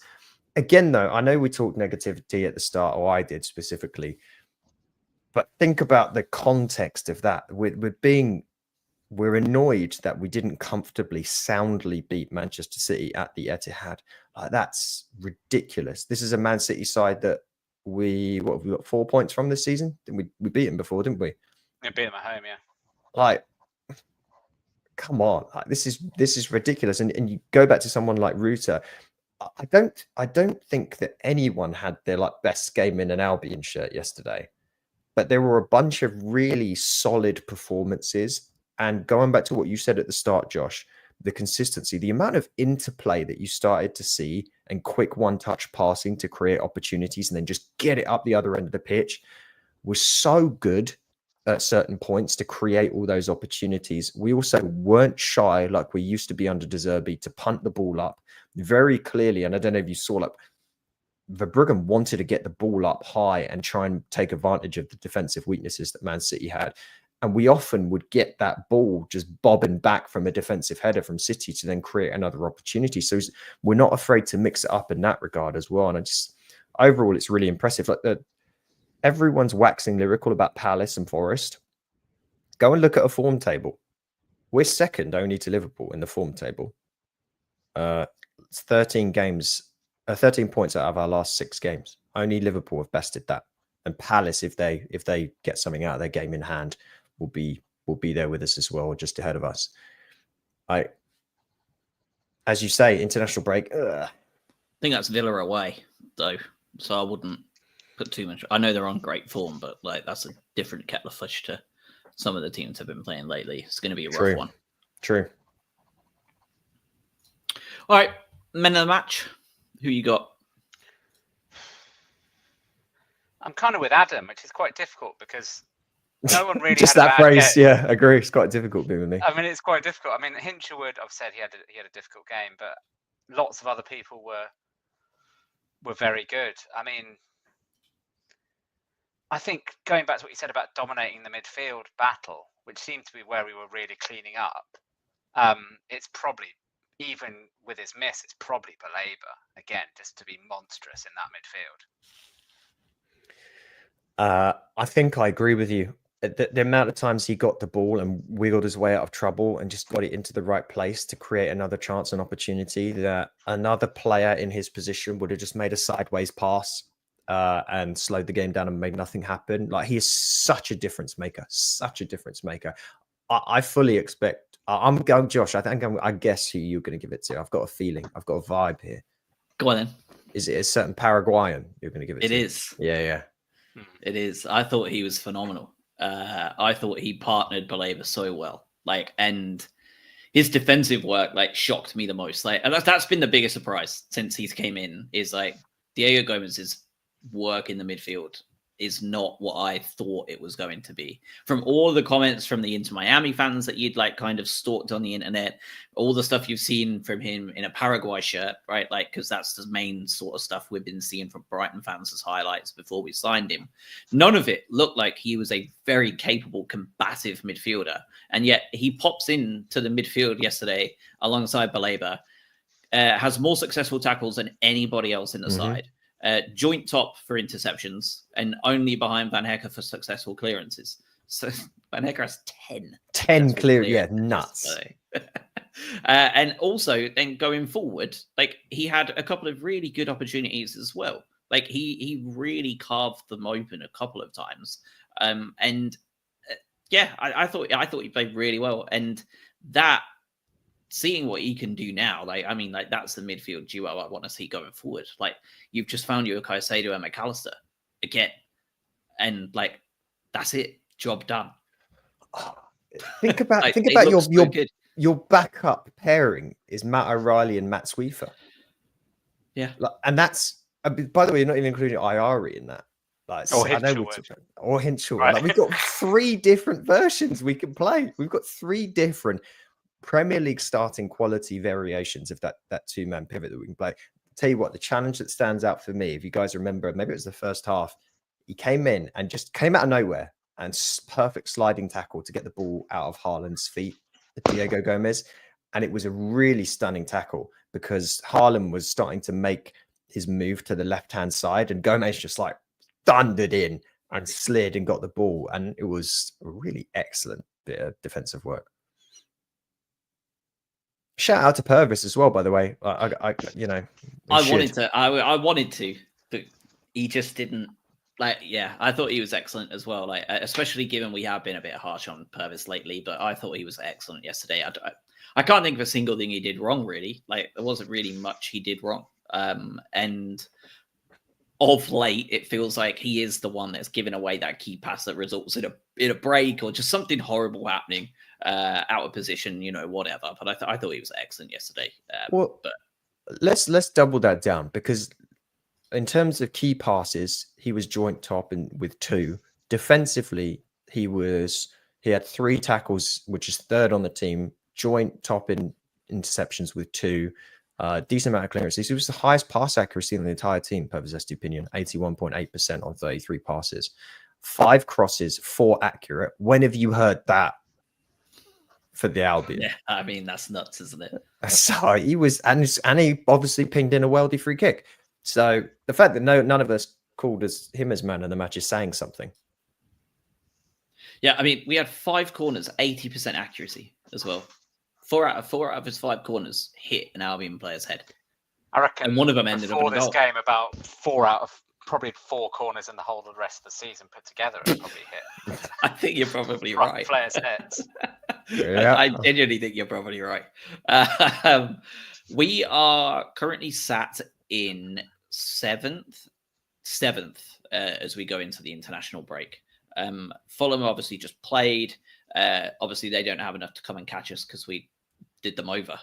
again, though, I know we talked negativity at the start, or I did specifically. But think about the context of that. We're annoyed that we didn't comfortably, soundly beat Manchester City at the Etihad. That's ridiculous. This is a Man City side that we got 4 points from this season? We beat them before, didn't we?
We beat them at home, yeah.
Like, come on. This is ridiculous. And you go back to someone like Ruta. I don't think that anyone had their best game in an Albion shirt yesterday. But there were a bunch of really solid performances. And going back to what you said at the start, Josh, the consistency, the amount of interplay that you started to see and quick one-touch passing to create opportunities and then just get it up the other end of the pitch was so good at certain points to create all those opportunities. We also weren't shy like we used to be under De Zerbi to punt the ball up very clearly. And I don't know if you saw, Verbruggen wanted to get the ball up high and try and take advantage of the defensive weaknesses that Man City had. And we often would get that ball just bobbing back from a defensive header from City to then create another opportunity. So we're not afraid to mix it up in that regard as well. And overall, it's really impressive. Everyone's waxing lyrical about Palace and Forest. Go and look at a form table. We're second only to Liverpool in the form table. It's 13 points out of our last 6 games. Only Liverpool have bested that. And Palace, if they get something out of their game in hand, will be there with us as well, just ahead of us. As you say, international break.
I think that's Villa away, though, so I wouldn't put too much. I know they're on great form, but that's a different kettle of fish to some of the teams have been playing lately. It's going to be a rough one.
True.
All right, men of the match. Who you got?
I'm kind of with Adam, which is quite difficult because no one really
just
had
that phrase. Game. Yeah, I agree. It's quite difficult being with me.
I mean, it's quite difficult. I mean, Hinchelwood, I've said he had a difficult game, but lots of other people were very good. I mean, I think going back to what you said about dominating the midfield battle, which seemed to be where we were really cleaning up, it's probably, even with his miss, it's probably Belabor again, just to be monstrous in that midfield.
I think I agree with you. The amount of times he got the ball and wiggled his way out of trouble and just got it into the right place to create another chance and opportunity that another player in his position would have just made a sideways pass and slowed the game down and made nothing happen. He is such a difference maker, I fully expect. I'm going, Josh. I guess who you're going to give it to. I've got a feeling. I've got a vibe here.
Go on then.
Is it a certain Paraguayan you're going to give it to?
It is.
Yeah.
It is. I thought he was phenomenal. I thought he partnered Baleba so well. And his defensive work shocked me the most. And that's been the biggest surprise since he's came in. Is Diego Gomez's work in the midfield is not what I thought it was going to be. From all the comments from the Inter Miami fans that you'd kind of stalked on the internet, all the stuff you've seen from him in a Paraguay shirt, right? Because that's the main sort of stuff we've been seeing from Brighton fans as highlights before we signed him. None of it looked like he was a very capable, combative midfielder. And yet he pops into the midfield yesterday alongside Baleba, has more successful tackles than anybody else in the side. Joint top for interceptions and only behind Van Hecker for successful clearances. So Van Hecker has 10
clear, yeah, nuts.
And also then going forward, he had a couple of really good opportunities as well. He really carved them open a couple of times. I thought he played really well, and that. Seeing what he can do now, that's the midfield duo I want to see going forward. You've just found your Caicedo and McAllister again, and that's it, job done.
Think about your backup pairing is Matt O'Reilly and Matt Sweefer.
Yeah,
and that's by the way, you're not even including Iari in that. Or Hinchell.
Right.
We've got 3 different versions we can play. We've got 3 different Premier League starting quality variations of that 2-man pivot that we can play. Tell you what, the challenge that stands out for me, if you guys remember, maybe it was the first half, he came in and just came out of nowhere and perfect sliding tackle to get the ball out of Haaland's feet, Diego Gomez. And it was a really stunning tackle because Haaland was starting to make his move to the left-hand side and Gomez just thundered in and slid and got the ball. And it was a really excellent bit of defensive work. Shout out to Purvis as well, by the way. I
wanted to, but he just didn't. I thought he was excellent as well. Especially given we have been a bit harsh on Purvis lately, but I thought he was excellent yesterday. I can't think of a single thing he did wrong, really. There wasn't really much he did wrong. And of late, it feels like he is the one that's giving away that key pass that results in a break or just something horrible happening. Out of position, whatever. But I thought he was excellent yesterday.
Let's double that down because in terms of key passes, he was joint top with 2. Defensively, he had 3 tackles, which is 3rd on the team. Joint top in interceptions with 2. Decent amount of clearances. He was the highest pass accuracy in the entire team per Possessed opinion, 81.8% on 33 passes. 5 crosses, 4 accurate. When have you heard that? For the Albion.
Yeah, that's nuts, isn't it?
So he was, and he obviously pinged in a worldy free kick. So the fact that none of us called him as man of the match is saying something.
Yeah, we had 5 corners, 80% accuracy as well. 4 out of his 5 corners hit an Albion player's head.
I reckon.
And one of them ended up in a goal.
Before this game, about 4 out of probably 4 corners in the whole of the rest of the season put together have probably hit.
I think you're probably right.
Players' heads.
Yeah.
I genuinely think you're probably right. We are currently sat in 7th as we go into the international break. Fulham obviously just played. Obviously, they don't have enough to come and catch us because we did them over,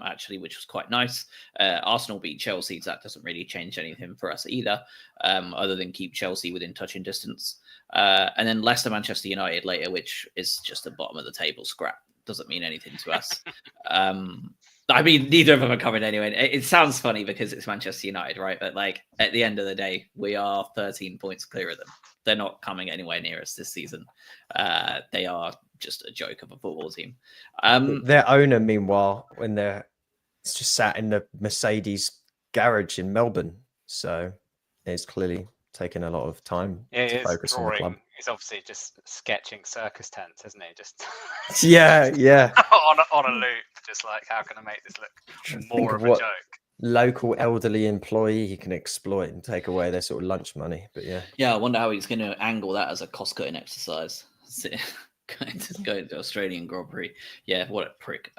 actually, which was quite nice. Arsenal beat Chelsea, so that doesn't really change anything for us either, other than keep Chelsea within touching distance. And then Leicester, Manchester United later, which is just a bottom of the table scrap. Doesn't mean anything to us. Neither of them are coming anyway. It sounds funny because it's Manchester United, right? But at the end of the day, we are 13 points clear of them. They're not coming anywhere near us this season. They are just a joke of a football team.
Their owner, meanwhile, it's just sat in the Mercedes garage in Melbourne. So it's clearly taken a lot of time to focus on the club.
He's obviously just sketching circus tents, isn't he? Just
yeah.
on a loop, just how can I make this look more of a joke?
Local elderly employee he can exploit and take away their sort of lunch money. But yeah,
I wonder how he's going to angle that as a cost-cutting exercise. Going to Australian Grand Prix. Yeah, what a prick.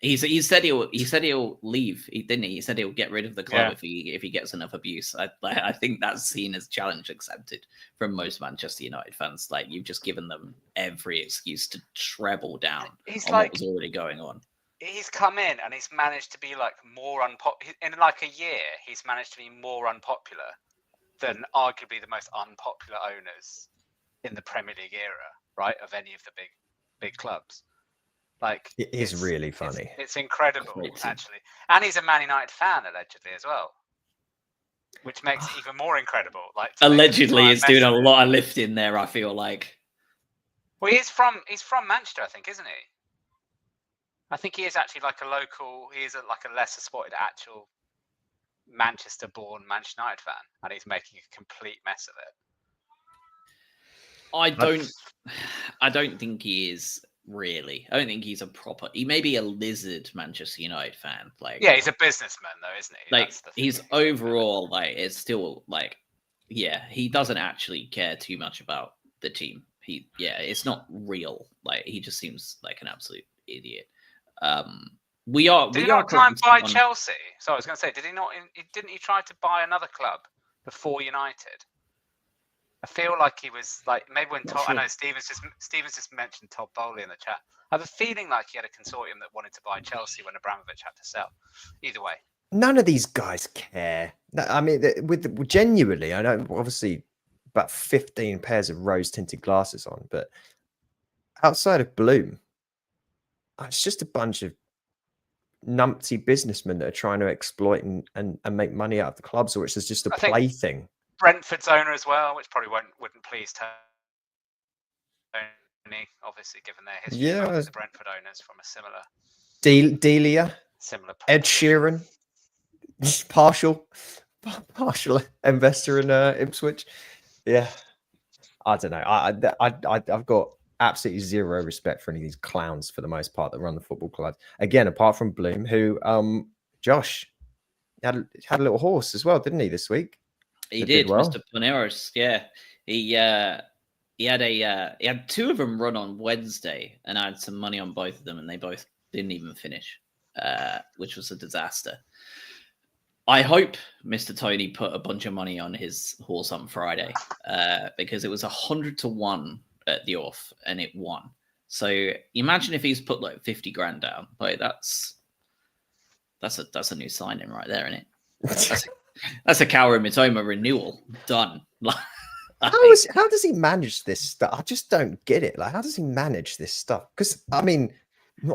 He said he'll leave, didn't he? He said he'll get rid of the club if he gets enough abuse. I think that's seen as challenge accepted from most Manchester United fans. Like, you've just given them every excuse to treble down on what was already going on.
He's come in and he's managed to be like more unpopular in like a year. He's managed to be more unpopular than arguably the most unpopular owners in the Premier League era, right? Of any of the big clubs. Like,
it is really funny.
It's incredible, actually. And he's a Man United fan, allegedly, as well, which makes it even more incredible. Like,
allegedly, he's doing a lot of lifting there, I feel like.
Well, he's from Manchester, I think, isn't he? I think he is actually like a local. He is like a lesser spotted actual Manchester-born Manchester United fan, and he's making a complete mess of it.
I don't think he is. Really, I don't think he's a proper. He may be a lizard Manchester United fan. Like,
yeah, he's a businessman though, isn't he?
Like, he's overall like, it's still like, yeah, he doesn't actually care too much about the team. It's not real. Like, he just seems like an absolute idiot. Did he not
try and buy Chelsea? So I was going to say, didn't he try to buy another club before United? I feel like he was like, maybe when Todd, sure. I know Stevens just mentioned Todd Bowley in the chat. I have a feeling like he had a consortium that wanted to buy Chelsea when Abramovich had to sell. Either way,
none of these guys care. I mean, genuinely, I know obviously about 15 pairs of rose-tinted glasses on, but outside of Bloom, it's just a bunch of numpty businessmen that are trying to exploit and make money out of the clubs, or it's just a plaything.
Brentford's owner as well, which probably wouldn't please Tony, obviously, given their history. Yeah, the Brentford owners from a similar
Delia, Ed Sheeran, partial investor in Ipswich. Yeah, I don't know. I've got absolutely zero respect for any of these clowns for the most part that run the football club. Again, apart from Bloom, who Josh had a little horse as well, didn't he, this week?
He did, well. Mr. Paneros. Yeah, he had two of them run on Wednesday, and I had some money on both of them, and they both didn't even finish, which was a disaster. I hope Mr. Tony put a bunch of money on his horse on Friday, because it was 100-1 at the off, and it won. So imagine if he's put like 50 grand down. Like, that's a new signing right there, isn't it? That's a Kaoru Mitoma renewal done.
How does he manage this stuff? I just don't get it. Like, how does he manage this stuff? Because I mean,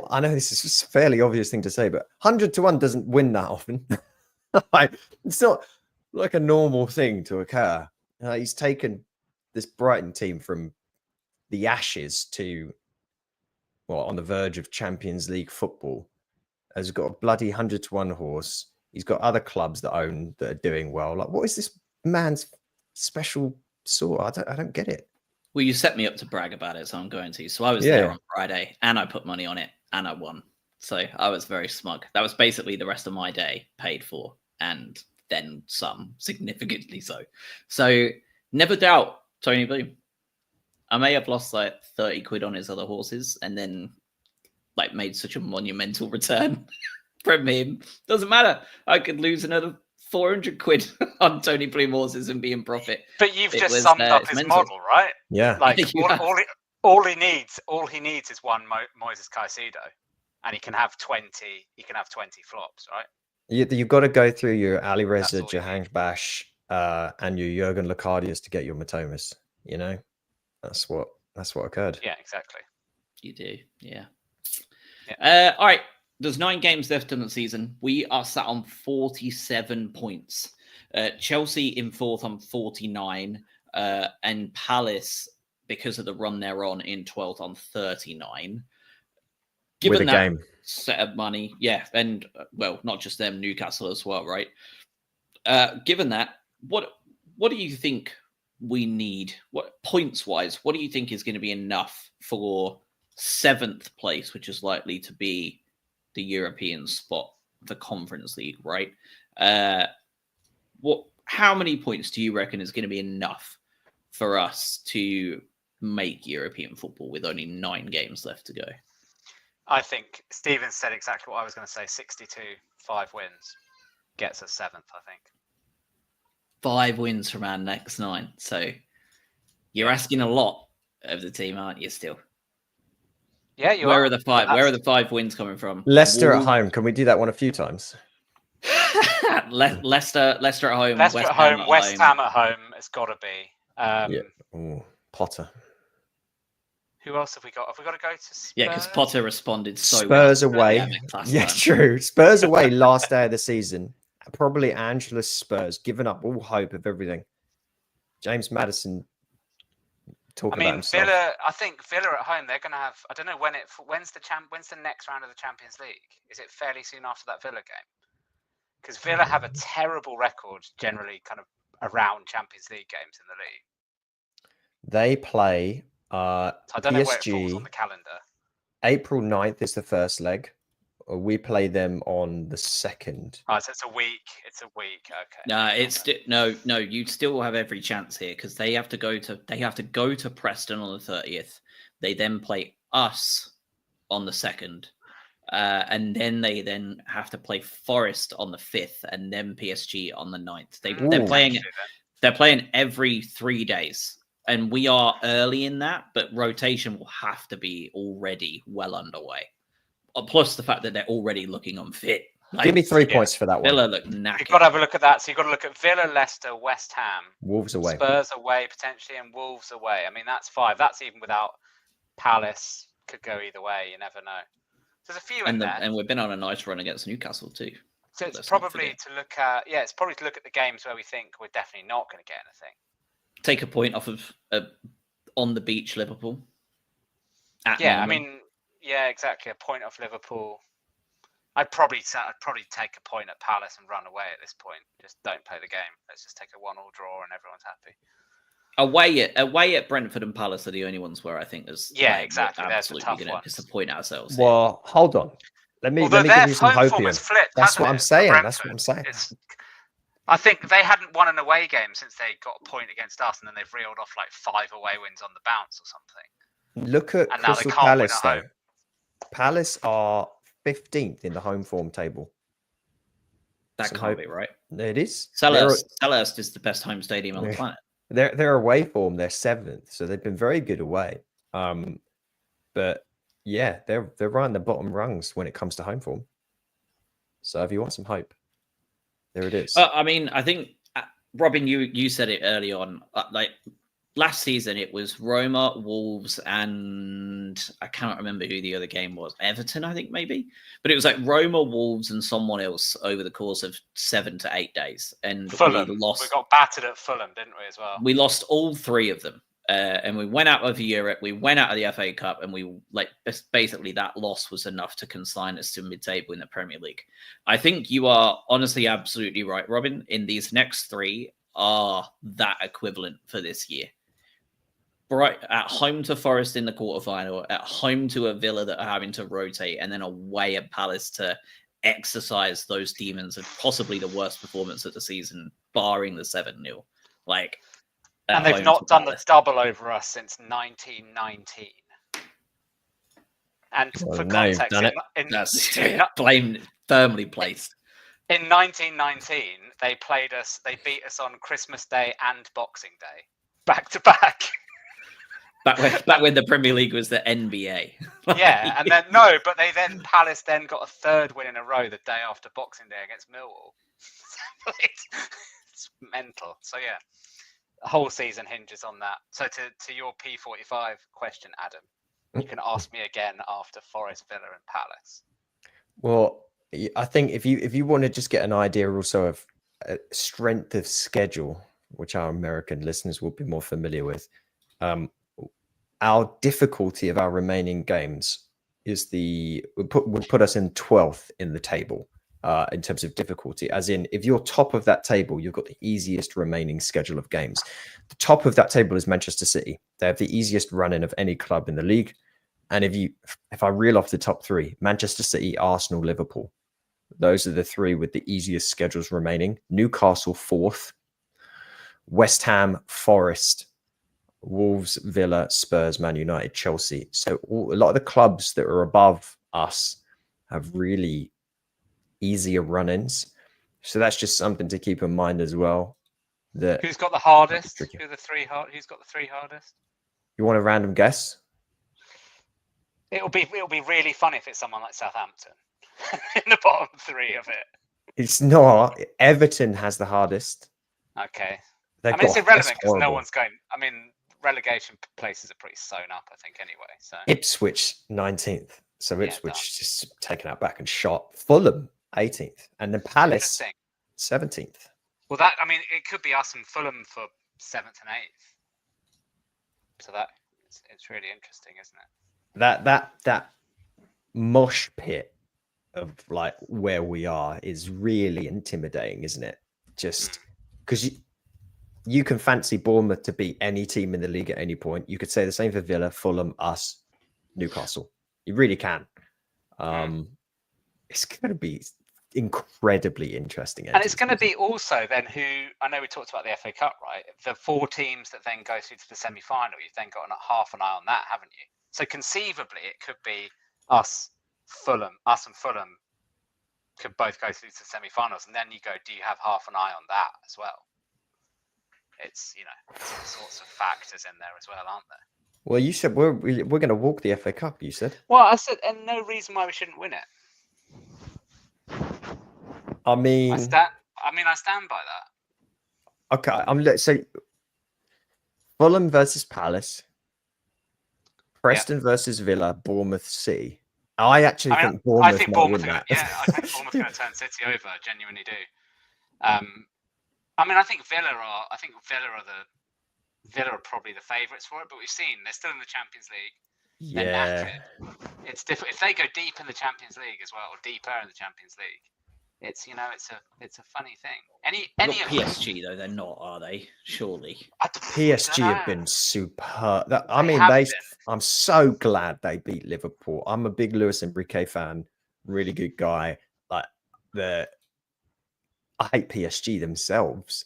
I know this is a fairly obvious thing to say, but 100-1 doesn't win that often. Like, it's not like a normal thing to occur. He's taken this Brighton team from the ashes to, well, on the verge of Champions League football. Has got a bloody 100-1 horse. He's got other clubs that are doing well. Like, what is this man's special sort? I don't get it.
Well, you set me up to brag about it, so I'm going to. So I was there on Friday, and I put money on it, and I won. So I was very smug. That was basically the rest of my day paid for, and then some, significantly so. So never doubt Tony Bloom. I may have lost like 30 quid on his other horses, and then like made such a monumental return from him. Doesn't matter. I could lose another 400 quid on Tony Bloom horses and be in profit.
But you've just summed up his model, right?
Yeah.
Like, all he needs is one Moises Caicedo, and he can have 20 flops, right?
You've got to go through your Ali Reza Jahanbakhsh and your Jurgen Locardius to get your Matomas. You know, that's what occurred.
Yeah, exactly.
You do, yeah. All right. There's 9 games left in the season. We are sat on 47 points. Chelsea in 4th on 49, and Palace, because of the run they're on, in 12th on 39. Given
with a game
set of money, yeah, and well, not just them, Newcastle as well, right? Given that, what do you think we need? What points wise, what do you think is going to be enough for 7th place, which is likely to be the European spot, the Conference League, right? How many points do you reckon is going to be enough for us to make European football with only 9 games left to go?
I think Steven said exactly what I was going to say. 62, 5 wins gets us 7th, I think.
5 wins from our next 9. So you're asking a lot of the team, aren't you? Still.
Yeah, you
Where
are.
are the 5? Where are the 5 wins coming from?
Leicester at home. Can we do that one a few times?
Leicester at home.
Leicester at home. West Ham at home. It's got to be.
Yeah. Ooh, Potter.
Who else have we got? Have we got to go to Spurs?
Yeah, because Potter responded so
Spurs
well.
away. Yeah, true. Spurs away last day of the season. Probably Angela's Spurs, giving up all hope of everything. James Maddison talking about himself.
Villa. I think Villa at home. They're going to have. I don't know when's the next round of the Champions League? Is it fairly soon after that Villa game? Because Villa have a terrible record generally, kind of around Champions League games in the league.
They play.
So I don't know where it
PSG,
falls on the calendar.
April 9th is the first leg. We play them on the 2nd.
Oh, so it's a week. Okay.
No. You still have every chance here because they have to go to Preston on the 30th. They then play us on the 2nd, and then they have to play Forest on the 5th, and then PSG on the 9th. They're playing every 3 days. And we are early in that, but rotation will have to be already well underway. Plus the fact that they're already looking unfit.
Give me 3 points for that one.
Villa look knackered.
You've got to have a look at that. So you've got to look at Villa, Leicester, West Ham,
Wolves away,
Spurs away potentially, and Wolves away. I mean, that's 5. That's even without Palace. Could go either way. You never know. There's a few in there.
And we've been on a nice run against Newcastle too.
So it's probably to look at. Yeah, it's probably to look at the games where we think we're definitely not going to get anything.
Take a point off of on the beach Liverpool.
Yeah, exactly. A point off Liverpool. I'd probably take a point at Palace and run away at this point. Just don't play the game. Let's just take a 1-1 draw and everyone's happy.
Away at Brentford and Palace are the only ones where I think there's
exactly.
We're absolutely going to disappoint ourselves.
Well, hold on. Let me give you some hope here. That's what I'm saying.
I think they hadn't won an away game since they got a point against us, and then they've reeled off like 5 away wins on the bounce or something.
Look at Crystal Palace, though. Palace are 15th in the home form table.
That can't be right.
It is.
Selhurst is the best home stadium on the planet.
Their away form, they're 7th, so they've been very good away. But yeah, they're right in the bottom rungs when it comes to home form. So if you want some hope, there it is.
I think Robin, you said it early on. Like last season, it was Roma, Wolves, and I cannot remember who the other game was. Everton, I think maybe. But it was like Roma, Wolves, and someone else over the course of 7 to 8 days. And
Fulham.
We lost.
We got battered at Fulham, didn't we, as well?
We lost all 3 of them. And we went out of Europe, we went out of the FA Cup, and we basically that loss was enough to consign us to mid-table in the Premier League. I think you are honestly absolutely right, Robin. In these next 3 are that equivalent for this year. Right, at home to Forest in the quarterfinal, at home to a Villa that are having to rotate, and then away at Palace to exercise those demons of possibly the worst performance of the season, barring the 7-0.
And they've not done the double over us since 1919. And for context,
blame firmly placed.
In 1919, they beat us on Christmas Day and Boxing Day, back to back.
Back when the Premier League was the NBA.
Yeah, and then Palace then got a 3rd win in a row the day after Boxing Day against Millwall. It's mental. So yeah. The whole season hinges on that. So to your P45 question, Adam, you can ask me again after Forest, Villa, and Palace. Well,
I think if you want to just get an idea also of strength of schedule, which our American listeners will be more familiar with, our difficulty of our remaining games is would put us in 12th in the table. In terms of difficulty, as in if you're top of that table, you've got the easiest remaining schedule of games. The top of that table is Manchester City. They have the easiest run-in of any club in the league. And if I reel off the top 3, Manchester City, Arsenal, Liverpool, those are the 3 with the easiest schedules remaining. Newcastle 4th, West Ham, Forest, Wolves, Villa, Spurs, Man United, Chelsea. So a lot of the clubs that are above us have really easier run-ins. So that's just something to keep in mind as well. That
Who's got the hardest?
tricky.
Who's got the three hardest?
You want a random guess?
It'll be really fun if it's someone like Southampton in the bottom three of it.
It's not. Everton has the hardest.
Okay.
They've
I mean, it's
got-
irrelevant because no
horrible.
one's going. I mean, relegation places are pretty sewn up, I think, anyway. So
Ipswich 19th. So
Yeah,
Ipswich just taken out back and shot. Fulham 18th. And then Palace
interesting.
17th.
Well, it could be us and Fulham for 7th and 8th. So it's really interesting, isn't it?
That mosh pit of like where we are is really intimidating, isn't it? Just because you can fancy Bournemouth to beat any team in the league at any point. You could say the same for Villa, Fulham, us, Newcastle. You really can. It's going to be incredibly interesting.
And it's going to be also then I know we talked about the FA Cup, right? The 4 teams that then go through to the semi-final, you've then got half an eye on that, haven't you? So conceivably, it could be us and Fulham could both go through to the semi-finals, and then you go, do you have half an eye on that as well? It's all sorts of factors in there as well, aren't there?
Well, you said we're going to walk the FA Cup. You said.
Well, I said, and no reason why we shouldn't win it.
I mean,
I stand by that.
Okay, so Fulham versus Palace, Preston versus Villa, Bournemouth C. I actually think Bournemouth might win that.
Yeah, I think Bournemouth going to turn City over. I genuinely do. I think Villa are probably the favourites for it, but we've seen they're still in the Champions League. They're knackered. It's different if they go deep in the Champions League as well, or deeper in the Champions League. It's it's a funny thing. Any of
PSG though, they're not, are they? Surely.
PSG have been superb.
Been.
I'm so glad they beat Liverpool. I'm a big Luis Enrique fan. Really good guy. I hate PSG themselves,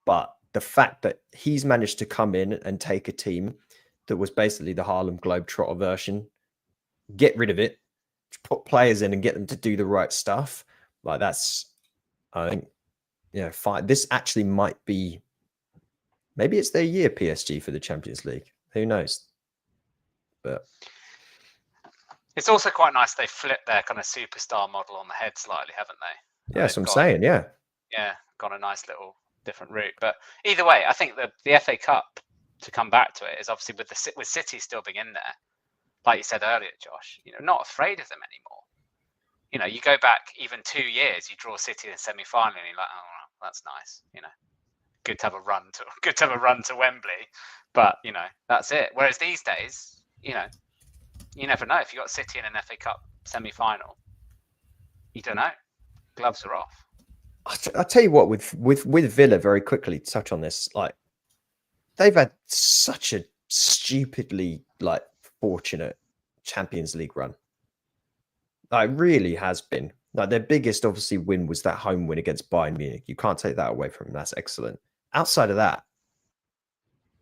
but the fact that he's managed to come in and take a team that was basically the Harlem Globetrotter version, get rid of it, put players in and get them to do the right stuff. Like that's, I think, fine. This actually might be, maybe it's their year, PSG, for the Champions League. Who knows? But
it's also quite nice they flipped their kind of superstar model on the head slightly, haven't they?
Yeah, that's what I'm saying. Yeah,
gone a nice little different route. But either way, I think the FA Cup, to come back to it, is obviously with City still being in there, like you said earlier, Josh. Not afraid of them anymore. You go back even 2 years, you draw City in the semi-final, and you're like, oh, that's nice. Good to have a run to Wembley, but that's it. Whereas these days, you never know if you got City in an FA Cup semi-final. You don't know. Gloves are off.
I'll tell you what, with Villa, very quickly to touch on this, like they've had such a stupidly fortunate Champions League run. It really has been. Their biggest, obviously, win was that home win against Bayern Munich. You can't take that away from them. That's excellent. Outside of that,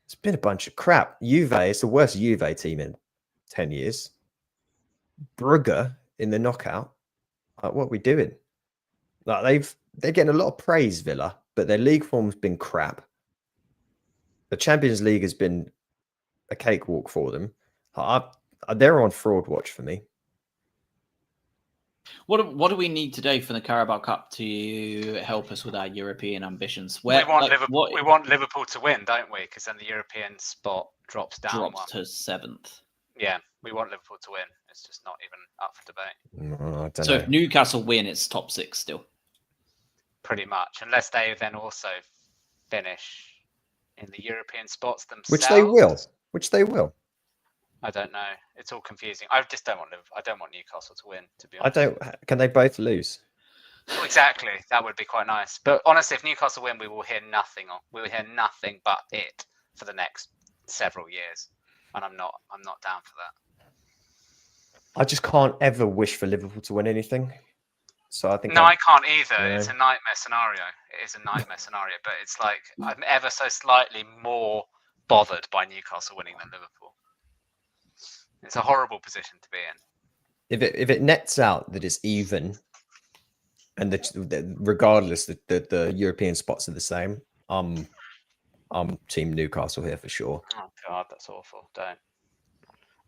it's been a bunch of crap. Juve is the worst Juve team in 10 years. Brugge in the knockout. What are we doing? They're getting a lot of praise, Villa, but their league form's been crap. The Champions League has been a cakewalk for them. They're on fraud watch for me.
What do we need today for the Carabao Cup to help us with our European ambitions?
We want Liverpool to win, don't we? Because then the European spot drops down.
To 7th.
Yeah, we want Liverpool to win. It's just not even up for debate.
I don't
so
know.
If Newcastle win, it's top 6 still.
Pretty much, unless they then also finish in the European spots themselves.
Which they will.
I don't know. It's all confusing. I just don't want Newcastle to win, to be honest.
Can they both lose?
Well, exactly. That would be quite nice. But honestly, if Newcastle win, we will hear nothing. We will hear nothing but it for the next several years, and I'm not down for that.
I just can't ever wish for Liverpool to win anything. So I think
I can't either. It's a nightmare scenario. It is a nightmare scenario, but it's like I'm ever so slightly more bothered by Newcastle winning than Liverpool. It's a horrible position to be in.
if it nets out that it's even, and regardless the European spots are the same, I'm Team Newcastle here for sure.
Oh God, that's awful. Don't.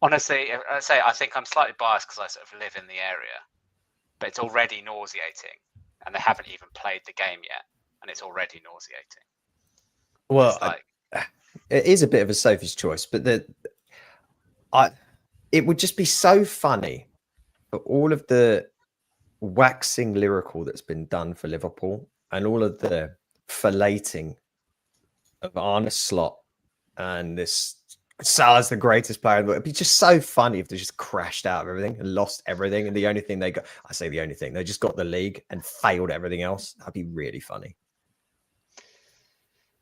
Honestly, I think I'm slightly biased because I sort of live in the area, but it's already nauseating, and they haven't even played the game yet, and it's already nauseating.
Well, it is a bit of a Sophie's choice, but it would just be so funny for all of the waxing lyrical that's been done for Liverpool and all of the filleting of Arne Slot and this Salah's the greatest player in the world. It'd be just so funny if they just crashed out of everything and lost everything. And the only thing they got, I say the only thing, they just got the league and failed everything else. That'd be really funny.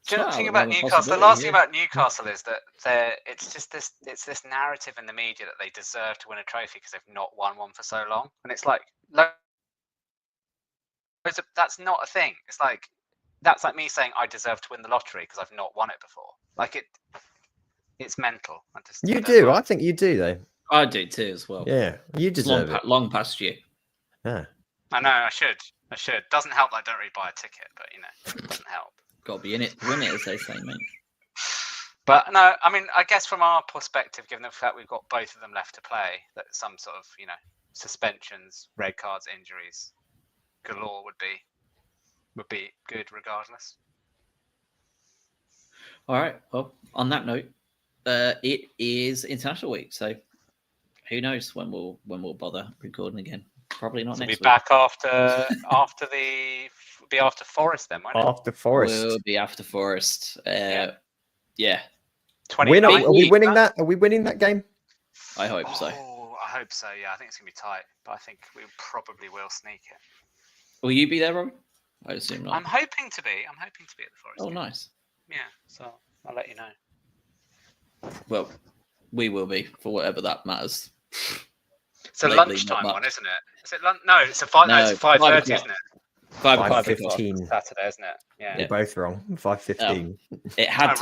Do you know the thing about Newcastle? The last thing about Newcastle is that it's this narrative in the media that they deserve to win a trophy because they've not won one for so long. And it's like, that's not a thing. It's like, that's like me saying I deserve to win the lottery because I've not won it before. Like it's mental.
You do. I think you do, though.
I do too, as well.
Yeah, you deserve it.
Long past you.
Yeah.
I know. I should. Doesn't help that I don't really buy a ticket, but it doesn't help.
Got to be in it to win it, as they say, mate.
But no, I mean, I guess from our perspective, given the fact we've got both of them left to play, that some sort of suspensions, red cards, injuries galore would be good regardless.
All right. Well, on that note, it is International Week, so who knows when we'll bother recording again? Probably not next week.
We'll be back after Forest then, won't it?
After Forest.
We'll be after Forest. Yeah.
Are we winning that? Are we winning that game?
I hope so.
I hope so. Yeah, I think it's gonna be tight, but I think we probably will sneak it.
Will you be there, Rob? I assume not.
I'm hoping to be at the Forest.
Oh,
game.
Nice.
Yeah, so I'll let you know.
Well, we will be for whatever that matters.
It's a lunchtime one, isn't it? Is it No, it's a 5. No, it's 5:30, isn't it?
5:15.
Saturday, isn't it? Yeah.
You're both wrong. 5:15.
It had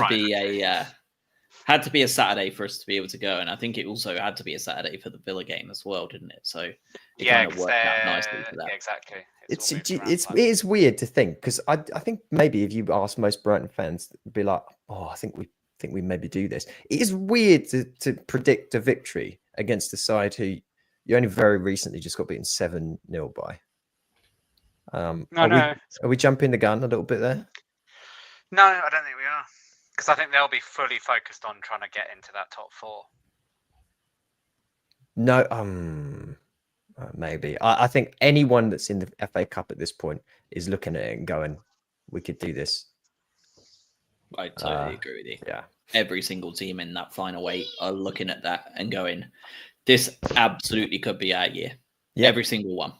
to be a Saturday for us to be able to go, and I think it also had to be a Saturday for the Villa game as well, didn't it? So it kind of worked out nicely for that.
Yeah, exactly.
It is weird to think because I think maybe if you ask most Brighton fans, they'd be like, "Oh, I think we maybe do this." It is weird to predict a victory against a side who you only very recently just got beaten 7-0 by. Are we jumping the gun a little bit there?
No, I don't think we are, because I think they'll be fully focused on trying to get into that top 4.
No, maybe. I think anyone that's in the FA Cup at this point is looking at it and going, "We could do this."
I totally agree with you.
Yeah.
Every single team in that final 8 are looking at that and going, "This absolutely could be our year."
Yep.
Every single one.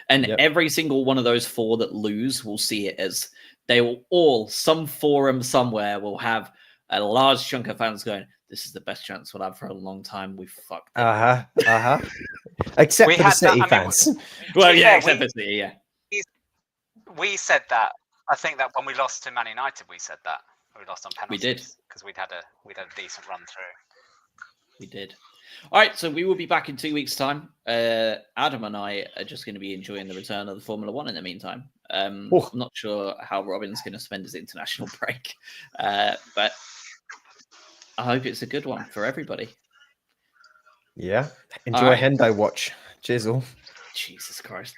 And every single one of those 4 that lose will see it as they will all, some forum somewhere will have a large chunk of fans going, "This is the best chance we'll have for a long time. We fucked it."
Except for the City fans.
Well, yeah, except for City, yeah.
We said that. I think that when we lost to Man United, we said that. We lost on penalties.
We did.
Because we'd had a decent run through.
We did. All right, so we will be back in 2 weeks' time. Adam and I are just going to be enjoying the return of the Formula One in the meantime. I'm not sure how Robin's going to spend his international break, but I hope it's a good one for everybody.
Yeah. Enjoy Hendo Watch. Cheers all.
Jesus Christ.